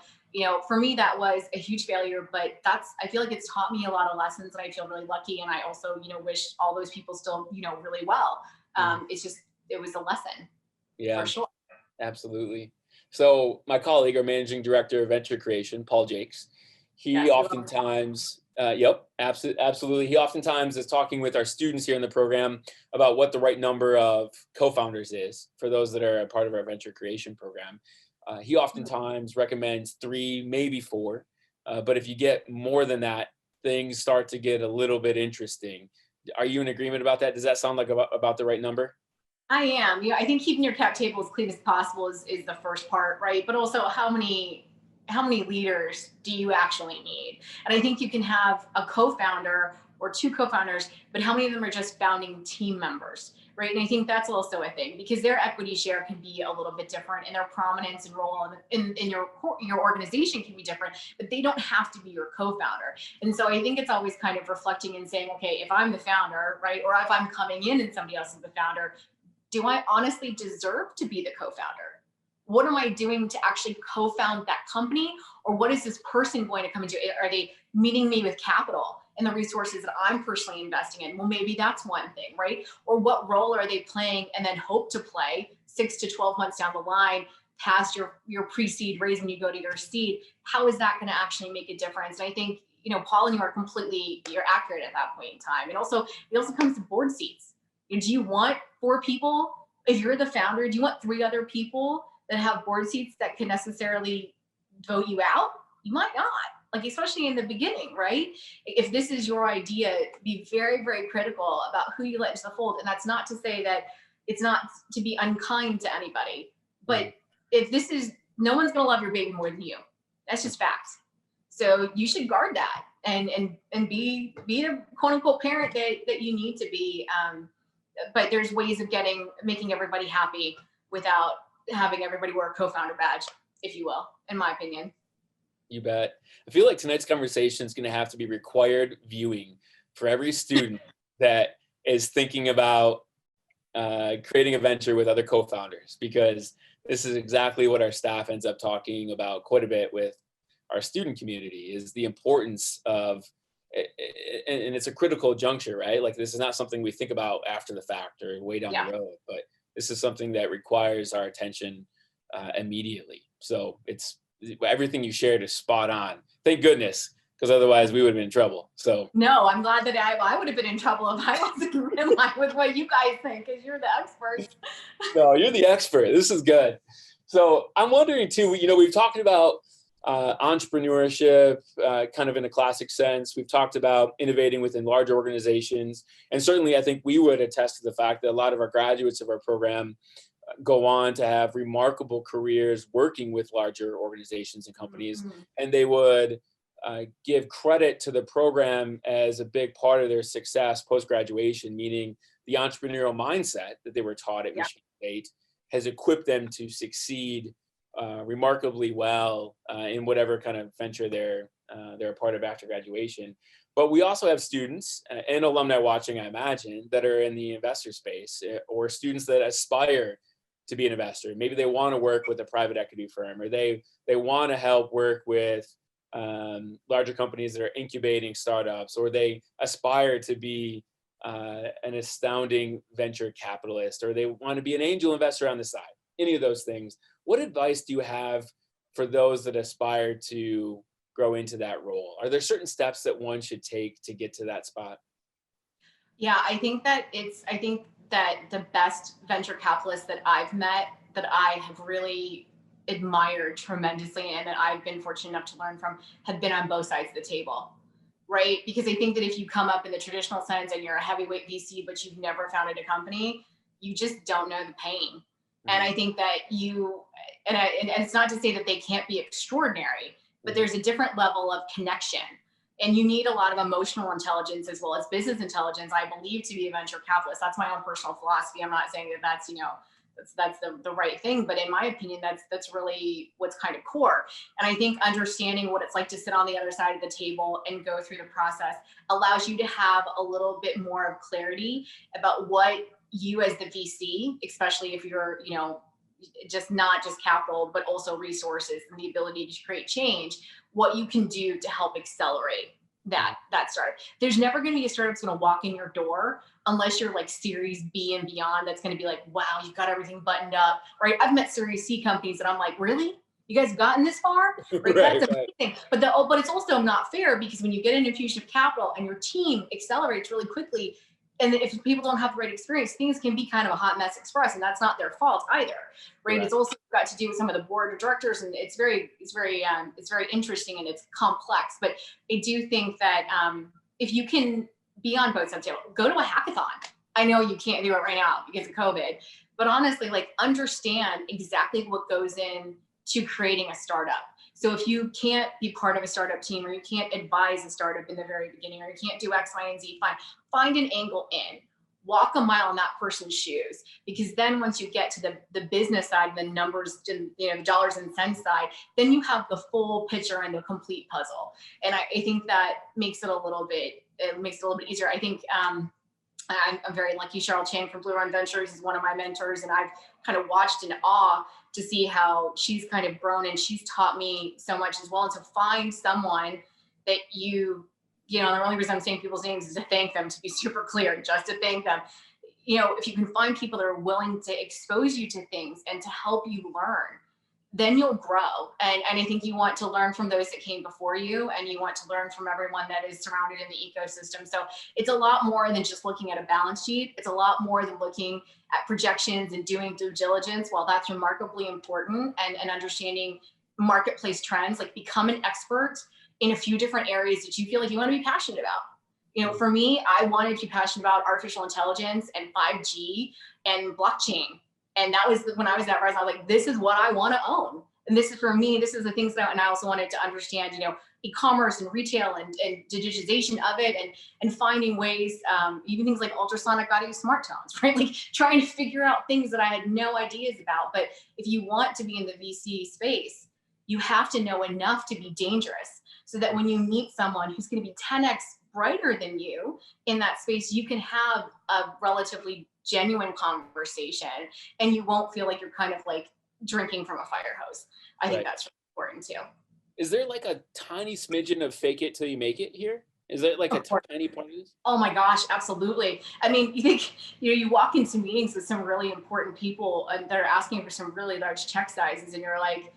for me, that was a huge failure, but I feel like it's taught me a lot of lessons, and I feel really lucky. And I also, wish all those people still, really well. It was a lesson. Yeah, for sure. Absolutely. So my colleague, our managing director of venture creation, Paul Jakes, he oftentimes, absolutely. He oftentimes is talking with our students here in the program about what the right number of co-founders is for those that are a part of our venture creation program. He oftentimes recommends 3, maybe 4. But if you get more than that, things start to get a little bit interesting. Are you in agreement about that? Does that sound like about the right number? I am. I think keeping your cap table as clean as possible is the first part, right? But also how many leaders do you actually need? And I think you can have a co-founder or 2 co-founders, but how many of them are just founding team members, right? And I think that's also a thing, because their equity share can be a little bit different, and their prominence and role in your organization can be different, but they don't have to be your co-founder. And so I think it's always kind of reflecting and saying, okay, if I'm the founder, right, or if I'm coming in and somebody else is the founder, do I honestly deserve to be the co-founder? What am I doing to actually co-found that company? Or what is this person going to come into? Are they meeting me with capital and the resources that I'm personally investing in? Well, maybe that's one thing, right? Or what role are they playing and then hope to play 6 to 12 months down the line, past your pre-seed raise when you go to your seed? How is that going to actually make a difference? And I think, Paul and you are you're accurate at that point in time. And also, it also comes to board seats. Do you want 4 people? If you're the founder, do you want 3 other people that have board seats that can necessarily vote you out? You might not, like, especially in the beginning, right? If this is your idea, be very, very critical about who you let into the fold. And that's not to say that it's not to be unkind to anybody, but if this is, no one's going to love your baby more than you. That's just facts. So you should guard that and be the quote unquote parent that you need to be. But there's ways of making everybody happy without having everybody wear a co-founder badge, if you will, in my opinion. You bet. I feel like tonight's conversation is going to have to be required viewing for every student that is thinking about creating a venture with other co-founders, because this is exactly what our staff ends up talking about quite a bit with our student community, is the importance of, and it's a critical juncture, right? Like, this is not something we think about after the fact or way down the road, but this is something that requires our attention immediately. So everything you shared is spot on. Thank goodness because otherwise we would have been in trouble. So no, I'm glad that I would have been in trouble if I wasn't in line with what you guys think, because you're the experts. no, you're the expert. This is good. So I'm wondering too, we've talked about entrepreneurship kind of in a classic sense. We've talked about innovating within large organizations. And certainly I think we would attest to the fact that a lot of our graduates of our program go on to have remarkable careers working with larger organizations and companies. Mm-hmm. And they would give credit to the program as a big part of their success post-graduation, meaning the entrepreneurial mindset that they were taught at Michigan State has equipped them to succeed remarkably well in whatever kind of venture they're a part of after graduation. But we also have students and alumni watching, I imagine, that are in the investor space, or students that aspire to be an investor. Maybe they want to work with a private equity firm, or they want to help work with larger companies that are incubating startups, or they aspire to be an astounding venture capitalist, or they want to be an angel investor on the side. Any of those things. What advice do you have for those that aspire to grow into that role? Are there certain steps that one should take to get to that spot? Yeah, I think that the best venture capitalists that I've met, that I have really admired tremendously, and that I've been fortunate enough to learn from, have been on both sides of the table, right? Because I think that if you come up in the traditional sense and you're a heavyweight VC, but you've never founded a company, you just don't know the pain. And I think that and it's not to say that they can't be extraordinary, but there's a different level of connection. And you need a lot of emotional intelligence as well as business intelligence, I believe, to be a venture capitalist. That's my own personal philosophy. I'm not saying that that's the right thing, but in my opinion, that's really what's kind of core. And I think understanding what it's like to sit on the other side of the table and go through the process allows you to have a little bit more of clarity about what you as the VC, especially if you're, just not just capital, but also resources and the ability to create change, what you can do to help accelerate that startup. There's never going to be a startup that's going to walk in your door unless you're like Series B and beyond. That's going to be like, wow, you've got everything buttoned up, right? I've met Series C companies that I'm like, really? You guys have gotten this far? Right? That's amazing. But it's also not fair, because when you get an infusion of capital and your team accelerates really quickly, and if people don't have the right experience, things can be kind of a hot mess express, and that's not their fault either, right? It's also got to do with some of the board of directors, and it's very interesting and it's complex. But I do think that if you can be on both sides, go to a hackathon. I know you can't do it right now because of COVID, but honestly, like, understand exactly what goes in to creating a startup. So if you can't be part of a startup team, or you can't advise a startup in the very beginning, or you can't do X, Y, and Z, find an angle in. Walk a mile in that person's shoes, because then once you get to the business side, the numbers, the dollars and cents side, then you have the full picture and the complete puzzle. And I think that makes it a little bit easier. I think I'm very lucky. Cheryl Chang from Blue Run Ventures is one of my mentors, and I've kind of watched in awe to see how she's kind of grown, and she's taught me so much as well. And to find someone that the only reason I'm saying people's names is to thank them, to be super clear, just to thank them. If you can find people that are willing to expose you to things and to help you learn, then you'll grow. And I think you want to learn from those that came before you, and you want to learn from everyone that is surrounded in the ecosystem. So it's a lot more than just looking at a balance sheet. It's a lot more than looking at projections and doing due diligence. While that's remarkably important, and understanding marketplace trends, like, become an expert in a few different areas that you feel like you want to be passionate about. For me, I wanted to be passionate about artificial intelligence and 5G and blockchain. And that was when I was at Rise, I was like, this is what I want to own. And this is, for me, this is the things that, and I also wanted to understand, e-commerce and retail and digitization of it, and finding ways, even things like ultrasonic audio smart tones, right? Like, trying to figure out things that I had no ideas about. But if you want to be in the VC space, you have to know enough to be dangerous, so that when you meet someone who's going to be 10x brighter than you in that space, you can have a relatively genuine conversation, and you won't feel like you're kind of like drinking from a fire hose. I think that's really important too. Is there like a tiny smidgen of fake it till you make it here? Is it like a tiny part of this? Oh my gosh, absolutely. I mean, you think, you walk into meetings with some really important people, and they're asking for some really large check sizes, and you're like,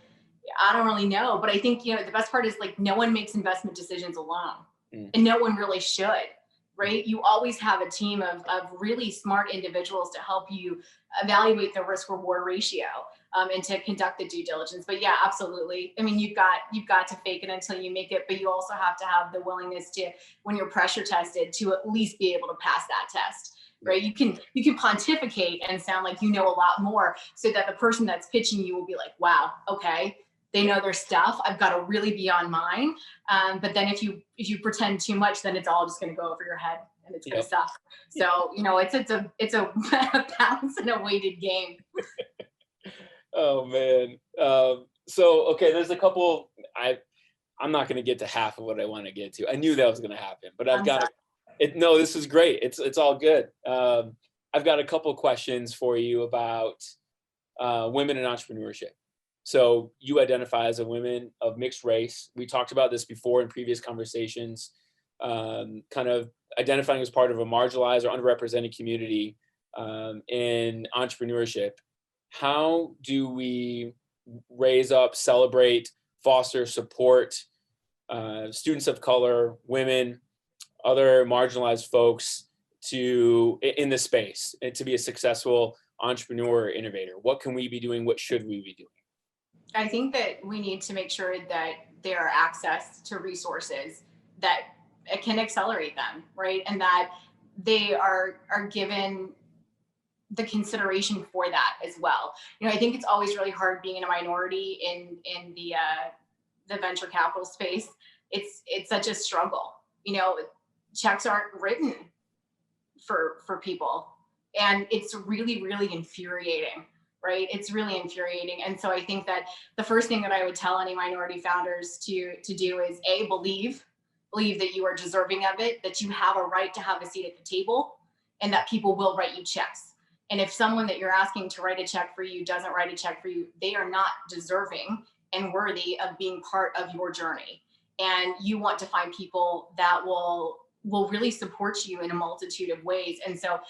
I don't really know, but I think, the best part is like no one makes investment decisions alone, and no one really should, right? You always have a team of really smart individuals to help you evaluate the risk reward ratio, and to conduct the due diligence. But yeah, absolutely. I mean, you've got to fake it until you make it, but you also have to have the willingness to, when you're pressure tested, to at least be able to pass that test. Right? You can pontificate and sound like you know a lot more, so that the person that's pitching you will be like, wow, okay, they know their stuff. I've got to really be on mine. But then if you pretend too much, then it's all just going to go over your head and it's going to suck. So, it's a balance and a weighted game. Oh man. So, okay, there's a couple, I'm not going to get to half of what I want to get to. I knew that was going to happen, but no, this is great. It's all good. I've got a couple questions for you about women in entrepreneurship. So you identify as a woman of mixed race. We talked about this before in previous conversations, kind of identifying as part of a marginalized or underrepresented community in entrepreneurship. How do we raise up, celebrate, foster, support students of color, women, other marginalized folks in this space and to be a successful entrepreneur or innovator? What can we be doing? What should we be doing? I think that we need to make sure that there are access to resources that can accelerate them, right? And that they are given the consideration for that as well. I think it's always really hard being in a minority in the venture capital space. It's such a struggle. Checks aren't written for people, and it's really, really infuriating. Right? It's really infuriating. And so I think that the first thing that I would tell any minority founders to do is believe that you are deserving of it, that you have a right to have a seat at the table, and that people will write you checks. And if someone that you're asking to write a check for you doesn't write a check for you, they are not deserving and worthy of being part of your journey. And you want to find people that will really support you in a multitude of ways. And so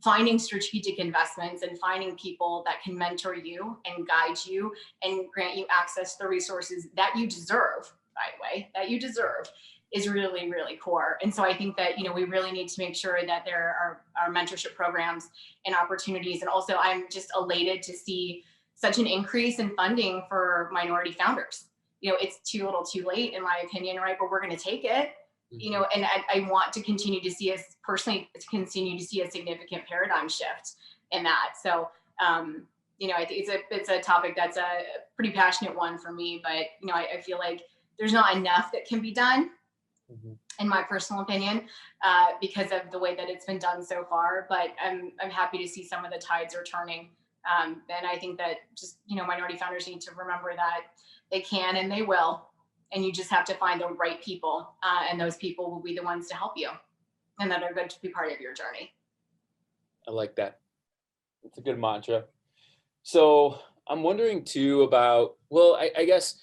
finding strategic investments and finding people that can mentor you and guide you and grant you access to the resources that you deserve, by the way, that you deserve, is really, really core. And so I think that, we really need to make sure that there are mentorship programs and opportunities. And also I'm just elated to see such an increase in funding for minority founders. It's too little too late, in my opinion, right? But we're going to take it. And I want to continue to see continue to see a significant paradigm shift in that. So, I think it's a topic that's a pretty passionate one for me, but, I feel like there's not enough that can be done, in my personal opinion, because of the way that it's been done so far. But I'm happy to see some of the tides are turning. And I think that just, minority founders need to remember that they can and they will. And you just have to find the right people, and those people will be the ones to help you and that are good to be part of your journey. I like that. It's a good mantra. So I'm wondering too about, well, I guess,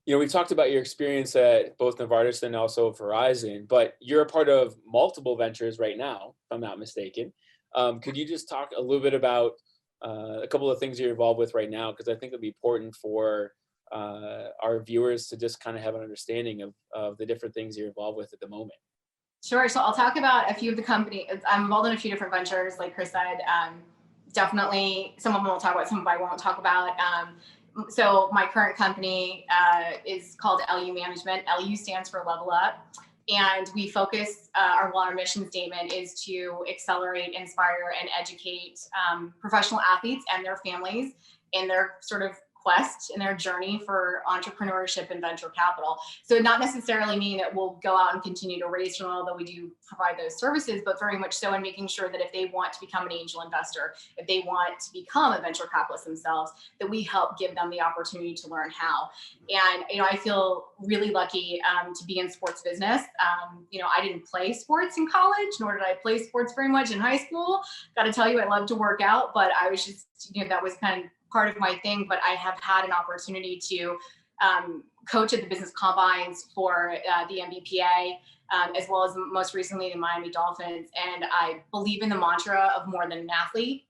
we've talked about your experience at both Novartis and also Verizon, but you're a part of multiple ventures right now, if I'm not mistaken. Could you just talk a little bit about a couple of things you're involved with right now? Because I think it'd be important for our viewers to just kind of have an understanding of the different things you're involved with at the moment. Sure. So I'll talk about a few of the companies. I'm involved in a few different ventures, like Chris said. Definitely, some of them we'll talk about, some of them I won't talk about. So my current company is called LU Management. LU stands for Level Up. And we focus, our mission statement is to accelerate, inspire, and educate professional athletes and their families in their sort of quest in their journey for entrepreneurship and venture capital. So not necessarily mean that we'll go out and continue to raise from, although we do provide those services, but very much so in making sure that if they want to become an angel investor, if they want to become a venture capitalist themselves, that we help give them the opportunity to learn how. And, I feel really lucky to be in sports business. I didn't play sports in college, nor did I play sports very much in high school. Got to tell you, I love to work out, but I was just, that was kind of part of my thing. But I have had an opportunity to coach at the business combines for the MBPA, as well as most recently the Miami Dolphins. And I believe in the mantra of more than an athlete.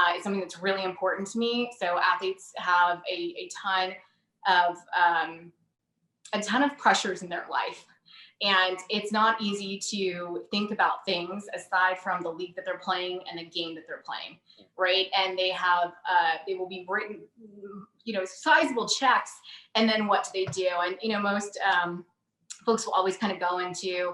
It's something that's really important to me. So athletes have a ton of a ton of pressures in their life. And it's not easy to think about things aside from the league that they're playing and the game that they're playing, right? And they will be written, sizable checks, and then what do they do? And most folks will always kind of go into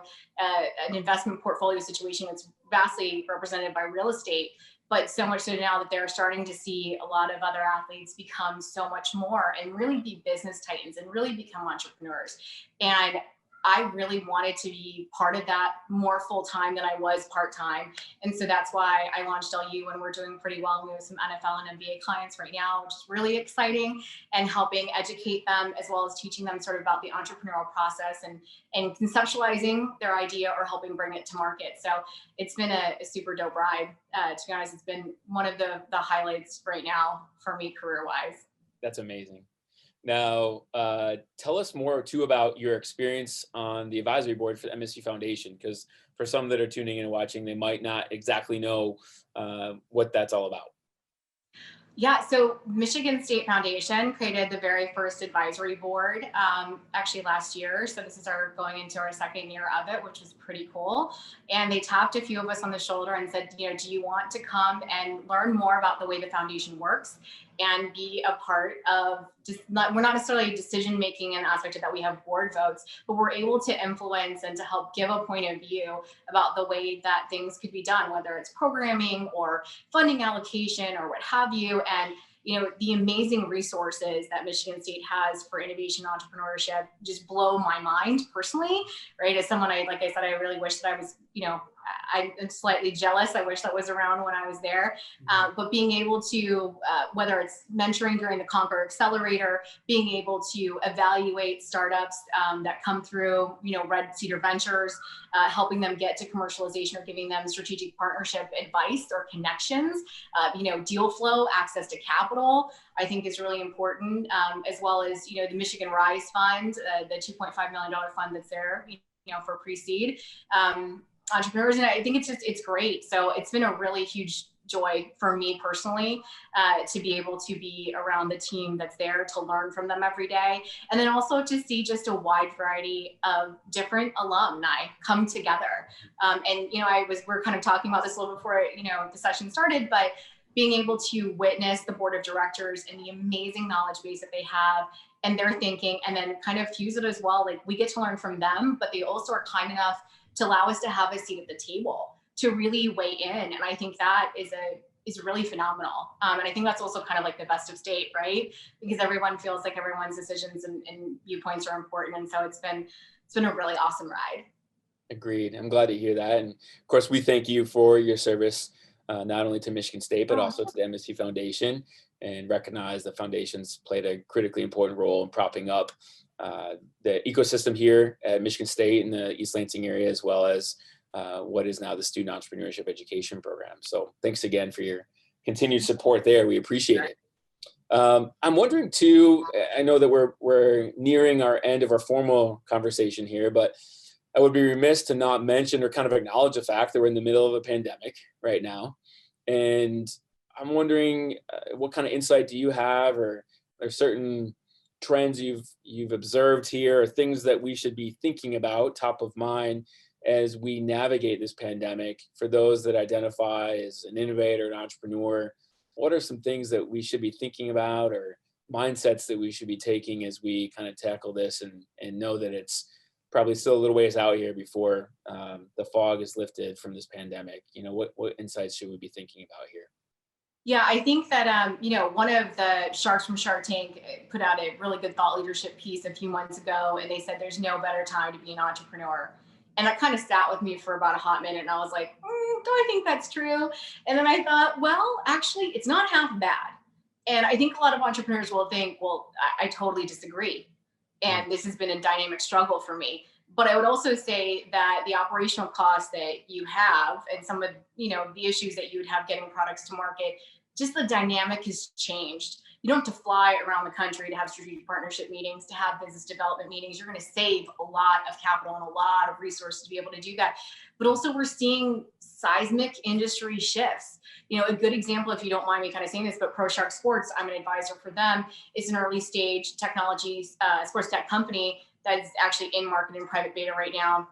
an investment portfolio situation that's vastly represented by real estate, but so much so now that they're starting to see a lot of other athletes become so much more and really be business titans and really become entrepreneurs. And I really wanted to be part of that more full-time than I was part-time. And so that's why I launched LU when we're doing pretty well. We have some NFL and NBA clients right now, which is really exciting, and helping educate them as well as teaching them sort of about the entrepreneurial process and conceptualizing their idea or helping bring it to market. So it's been a super dope ride. To be honest, it's been one of the highlights right now for me career-wise. That's amazing. Now, tell us more too about your experience on the advisory board for the MSU Foundation, because for some that are tuning in and watching, they might not exactly know what that's all about. Yeah, so Michigan State Foundation created the very first advisory board actually last year. So this is going into our second year of it, which is pretty cool. And they tapped a few of us on the shoulder and said, do you want to come and learn more about the way the foundation works and be a part of we're not necessarily decision making in the aspect of that we have board votes, but we're able to influence and to help give a point of view about the way that things could be done, whether it's programming or funding allocation or what have you. And the amazing resources that Michigan State has for innovation and entrepreneurship just blow my mind personally, right? As someone, like I said, I really wish that I was, I'm slightly jealous. I wish that was around when I was there. But being able to, whether it's mentoring during the Conquer Accelerator, being able to evaluate startups that come through, Red Cedar Ventures, helping them get to commercialization or giving them strategic partnership advice or connections, deal flow, access to capital, I think is really important, as well as, the Michigan Rise Fund, the $2.5 million fund that's there, for pre-seed entrepreneurs. And I think it's great. So it's been a really huge joy for me personally, to be able to be around the team that's there, to learn from them every day. And then also to see just a wide variety of different alumni come together. And, we're kind of talking about this a little before, the session started, but being able to witness the board of directors and the amazing knowledge base that they have and their thinking, and then kind of fuse it as well. Like, we get to learn from them, but they also are kind enough to allow us to have a seat at the table to really weigh in. And I think that is really phenomenal. And I think that's also kind of like the best of state, right? Because everyone feels like everyone's decisions and viewpoints are important. And so it's been a really awesome ride. Agreed. I'm glad to hear that. And of course, we thank you for your service, not only to Michigan State, but also to the MSU Foundation, and recognize the foundation's played a critically important role in propping up the ecosystem here at Michigan State in the East Lansing area, as well as what is now the Student Entrepreneurship Education Program. So thanks again for your continued support there. We appreciate it. I'm wondering too, I know that we're nearing our end of our formal conversation here, but I would be remiss to not mention or kind of acknowledge the fact that we're in the middle of a pandemic right now. And I'm wondering what kind of insight do you have, or are certain trends you've observed here, or things that we should be thinking about top of mind as we navigate this pandemic? For those that identify as an innovator, an entrepreneur, what are some things that we should be thinking about, or mindsets that we should be taking as we kind of tackle this and know that it's probably still a little ways out here before the fog is lifted from this pandemic? What insights should we be thinking about here? Yeah, I think that, one of the sharks from Shark Tank put out a really good thought leadership piece a few months ago, and they said there's no better time to be an entrepreneur. And that kind of sat with me for about a hot minute, and I was like, do I think that's true? And then I thought, well, actually, it's not half bad. And I think a lot of entrepreneurs will think, well, I totally disagree. And this has been a dynamic struggle for me. But I would also say that the operational costs that you have and some of the issues that you would have getting products to market just the dynamic has changed. You don't have to fly around the country to have strategic partnership meetings, to have business development meetings. You're going to save a lot of capital and a lot of resources to be able to do that. But also we're seeing seismic industry shifts. A good example, if you don't mind me kind of saying this, but ProShark Sports, I'm an advisor for them. It's an early stage technology sports tech company that is actually in market in private beta right now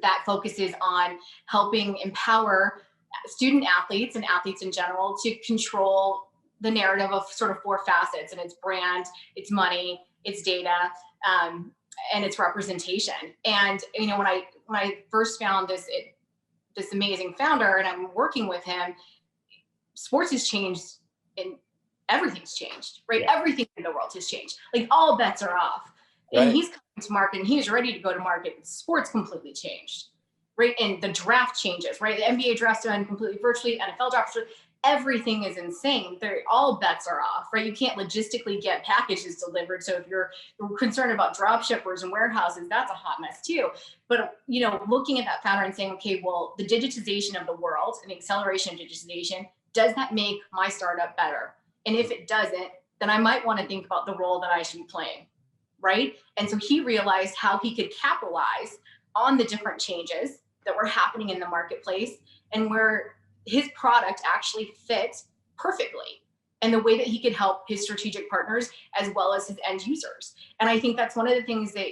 that focuses on helping empower student athletes and athletes in general to control the narrative of sort of 4 facets, and it's brand, it's money, it's data, and it's representation. And when I first found this amazing founder and I'm working with him, sports has changed and everything's changed, right? Yeah. Everything in the world has changed. Like all bets are off. Right. And he's coming to market and he's ready to go to market. Sports completely changed, right? And the draft changes, right? The NBA draft's done completely virtually, NFL draft, everything is insane. All bets are off, right? You can't logistically get packages delivered. So if you're concerned about drop shippers and warehouses, that's a hot mess too. But, looking at that founder and saying, okay, well, the digitization of the world and the acceleration of digitization, does that make my startup better? And if it doesn't, then I might want to think about the role that I should be playing, right? And so he realized how he could capitalize on the different changes that were happening in the marketplace and where his product actually fit perfectly, and the way that he could help his strategic partners as well as his end users. And I think that's one of the things that,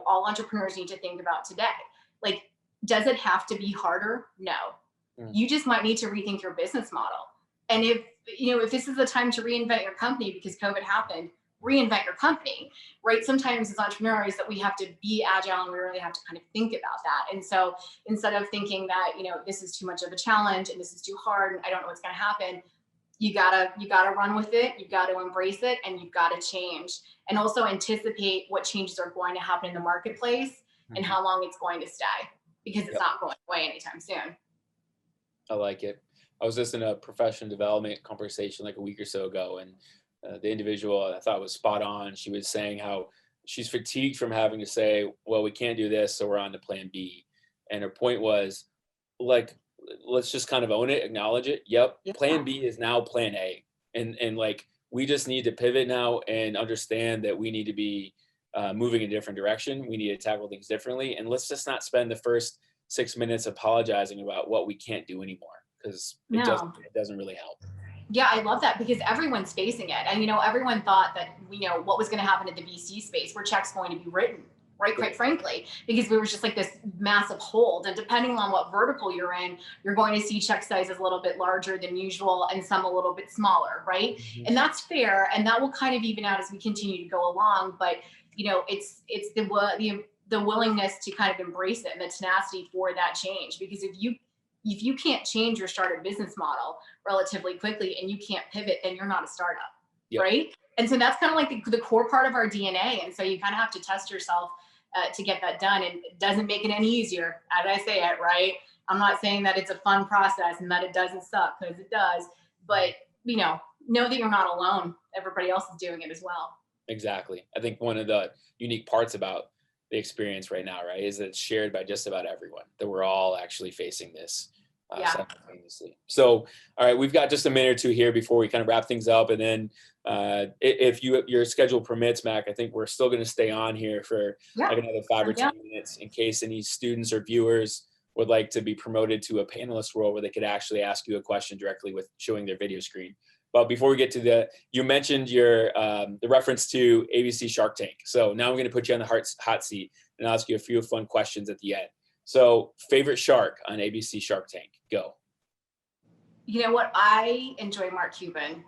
all entrepreneurs need to think about today. Like, does it have to be harder? No. You just might need to rethink your business model. And if this is the time to reinvent your company because COVID happened, reinvent your company, right? Sometimes as entrepreneurs that we have to be agile and we really have to kind of think about that. And so instead of thinking that, this is too much of a challenge and this is too hard and I don't know what's going to happen, you gotta run with it. You've got to embrace it and you've got to change, and also anticipate what changes are going to happen in the marketplace and how long it's going to stay, because it's not going away anytime soon. I like it. I was just in a professional development conversation like a week or so ago, and the individual I thought was spot on. She was saying how she's fatigued from having to say, well, we can't do this, so we're on to plan B. And her point was, like, let's just kind of own it, acknowledge it. Yep. Yeah. Plan B is now plan A. And like, we just need to pivot now and understand that we need to be moving in a different direction. We need to tackle things differently. And let's just not spend the first 6 minutes apologizing about what we can't do anymore, because it doesn't really help. Yeah, I love that, because everyone's facing it. And, everyone thought that, what was going to happen in the VC space, were checks going to be written, right? Quite frankly, because we were just like this massive hold. And depending on what vertical you're in, you're going to see check sizes a little bit larger than usual and some a little bit smaller, right? Mm-hmm. And that's fair. And that will kind of even out as we continue to go along. But, it's the willingness to kind of embrace it and the tenacity for that change. Because if you can't change your startup business model relatively quickly and you can't pivot, then you're not a startup, right? And so that's kind of like the core part of our DNA. And so you kind of have to test yourself to get that done. And it doesn't make it any easier, as I say it, right? I'm not saying that it's a fun process and that it doesn't suck, because it does. But, know that you're not alone. Everybody else is doing it as well. Exactly. I think one of the unique parts about the experience right now, right, is that it's shared by just about everyone, that we're all actually facing this simultaneously. So, all right, we've got just a minute or two here before we kind of wrap things up. And then if your schedule permits, Mac, I think we're still going to stay on here for like another 5 or 10 minutes in case any students or viewers would like to be promoted to a panelist role where they could actually ask you a question directly with showing their video screen. But before we get to you mentioned the reference to ABC Shark Tank. So now I'm going to put you on the hot seat and ask you a few fun questions at the end. So, favorite shark on ABC Shark Tank? Go. You know what? I enjoy Mark Cuban.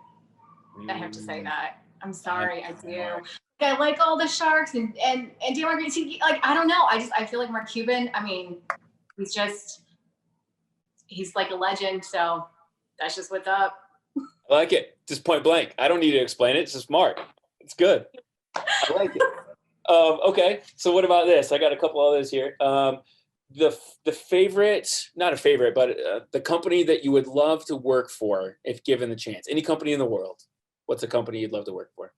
I have to say that. I'm sorry, I do. I like all the sharks and Dan Green. Like, I don't know. I feel like Mark Cuban. I mean, he's like a legend. So that's just what's up. I like it. Just point blank. I don't need to explain it. It's just Mark. It's good. I like it. Okay. So what about this? I got a couple others here. The favorite, not a favorite, but the company that you would love to work for if given the chance. Any company in the world. What's a company you'd love to work for?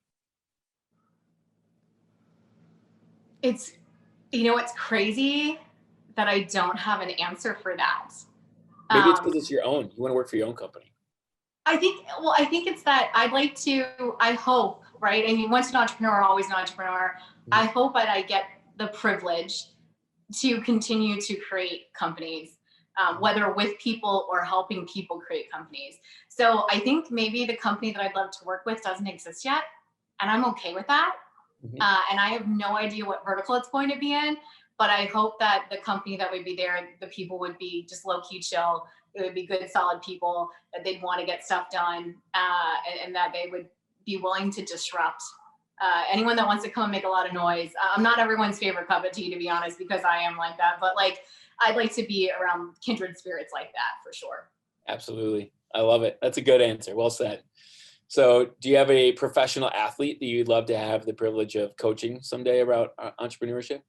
It's crazy that I don't have an answer for that. Maybe it's because it's your own. You want to work for your own company. I think it's that I hope, right? I mean, once an entrepreneur, always an entrepreneur. I hope that I get the privilege to continue to create companies, whether with people or helping people create companies. So I think maybe the company that I'd love to work with doesn't exist yet, and I'm okay with that. And I have no idea what vertical it's going to be in, but I hope that the company that would be there, the people would be just low-key chill. It would be good, solid people, that they'd want to get stuff done, and that they would be willing to disrupt anyone that wants to come and make a lot of noise. I'm not everyone's favorite cup of tea, to be honest, because I am like that. But like, I'd like to be around kindred spirits like that for sure. Absolutely. I love it. That's a good answer. Well said. So do you have a professional athlete that you'd love to have the privilege of coaching someday about entrepreneurship?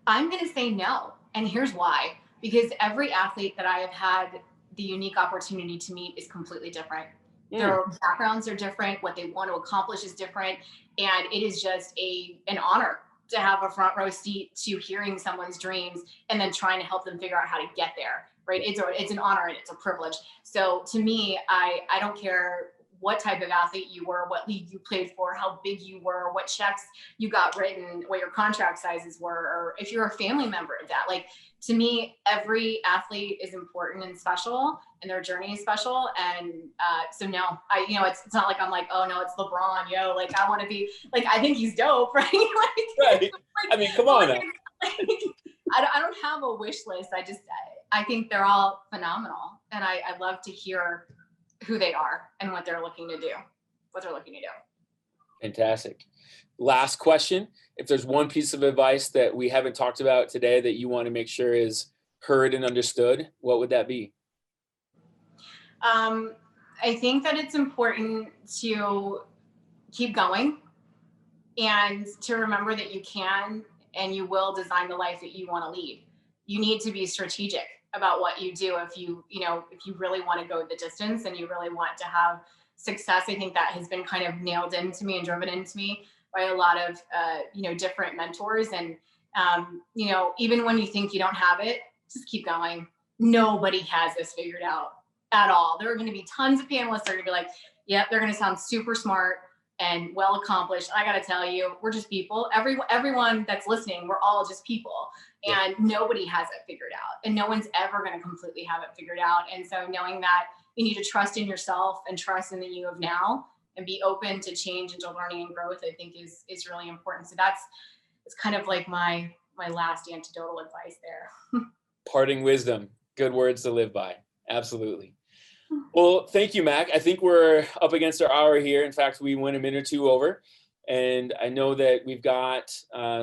I'm going to say no. And here's why. Because every athlete that I have had the unique opportunity to meet is completely different. Their backgrounds are different. What they want to accomplish is different. And it is just an honor to have a front row seat to hearing someone's dreams and then trying to help them figure out how to get there, right? It's an honor and it's a privilege. So to me, I don't care what type of athlete you were, what league you played for, how big you were, what checks you got written, what your contract sizes were, or if you're a family member of that. Like, to me, every athlete is important and special, and their journey is special. And so no, it's not like I'm like, oh no, it's LeBron, like I want to be like, I think he's dope, right? Right. I mean, come on. I don't have a wish list. I think they're all phenomenal, and I love to hear who they are and what they're looking to do. Fantastic. Last question. If there's one piece of advice that we haven't talked about today that you want to make sure is heard and understood, what would that be? I think that it's important to keep going and to remember that you can and you will design the life that you want to lead. You need to be strategic about what you do if you really want to go the distance and you really want to have success. I think that has been kind of nailed into me and driven into me by a lot of different mentors. And even when you think you don't have it, just keep going. Nobody has this figured out at all. There are going to be tons of panelists that are going to be like, yep, they're going to sound super smart and well accomplished. I got to tell you, we're just people. Everyone that's listening, we're all just people. And nobody has it figured out. And no one's ever going to completely have it figured out. And so knowing that you need to trust in yourself and trust in the you of now and be open to change and to learning and growth, I think is really important. So it's kind of like my last anecdotal advice there. Parting wisdom, good words to live by. Absolutely. Well, thank you, Mac. I think we're up against our hour here. In fact, we went a minute or two over. And I know that we've got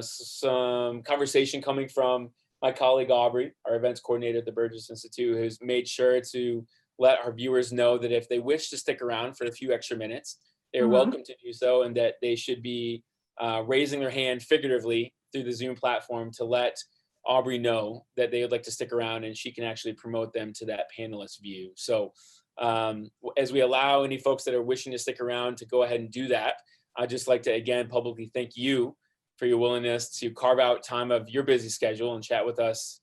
some conversation coming from my colleague, Aubrey, our events coordinator at the Burgess Institute, who's made sure to let our viewers know that if they wish to stick around for a few extra minutes, they're welcome to do so, and that they should be raising their hand figuratively through the Zoom platform to let Aubrey know that they would like to stick around, and she can actually promote them to that panelist view. So as we allow any folks that are wishing to stick around to go ahead and do that, I'd just like to, again, publicly thank you for your willingness to carve out time of your busy schedule and chat with us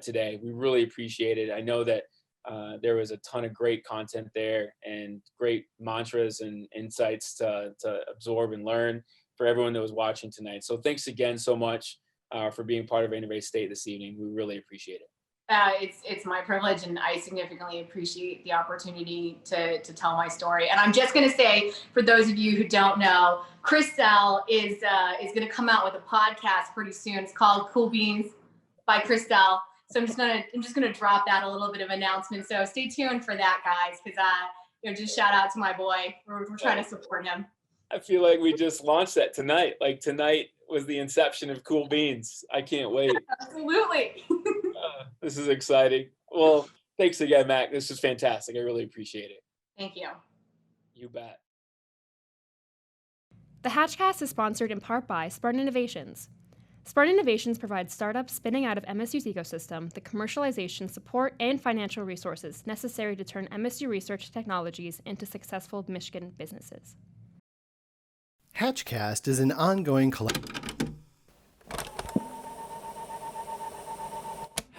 today. We really appreciate it. I know that there was a ton of great content there and great mantras and insights to absorb and learn for everyone that was watching tonight. So thanks again so much for being part of Innovate State this evening. We really appreciate it. It's my privilege, and I significantly appreciate the opportunity to tell my story. And I'm just going to say, for those of you who don't know, Christelle is going to come out with a podcast pretty soon. It's called Cool Beans by Christelle. So I'm just gonna drop that a little bit of announcement. So stay tuned for that, guys, because just shout out to my boy. We're trying to support him. I feel like we just launched that tonight. Like, tonight was the inception of Cool Beans. I can't wait. Absolutely. This is exciting. Well, thanks again, Mac. This is fantastic. I really appreciate it. Thank you. You bet. The Hatchcast is sponsored in part by Spartan Innovations. Spartan Innovations provides startups spinning out of MSU's ecosystem the commercialization, support, and financial resources necessary to turn MSU research technologies into successful Michigan businesses. Hatchcast is an ongoing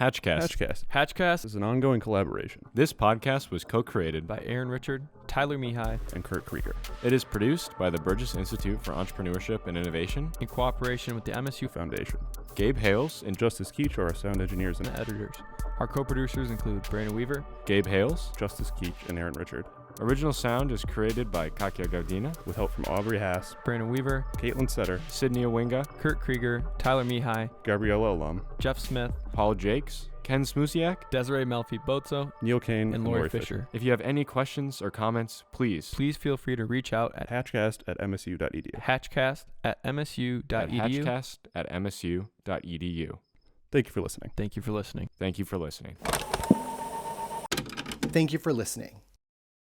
Hatchcast. Hatchcast is an ongoing collaboration This podcast was co-created by Aaron Richard, Tyler Mihai, and Kurt Krieger. It is produced by the Burgess Institute for Entrepreneurship and Innovation in cooperation with the MSU Foundation. Gabe Hales And Justice Keach are our sound engineers and editors. Our co-producers include Brandon Weaver, Gabe Hales. Justice Keach and Aaron Richard, Original sound is created by Katya Gaudina, with help from Aubrey Haas, Brandon Weaver, Caitlin Setter, Sydney Owinga, Kurt Krieger, Tyler Mihai, Gabriella Alum, Jeff Smith, Paul Jakes, Ken Smusiak. Desiree Melfi-Bozo, Neil Kane, and Lori Fisher. If you have any questions or comments, please Please feel free to reach out at hatchcast@msu.edu. hatchcast@msu.edu. hatchcast@msu.edu. Thank you for listening. Thank you for listening. Thank you for listening. Thank you for listening.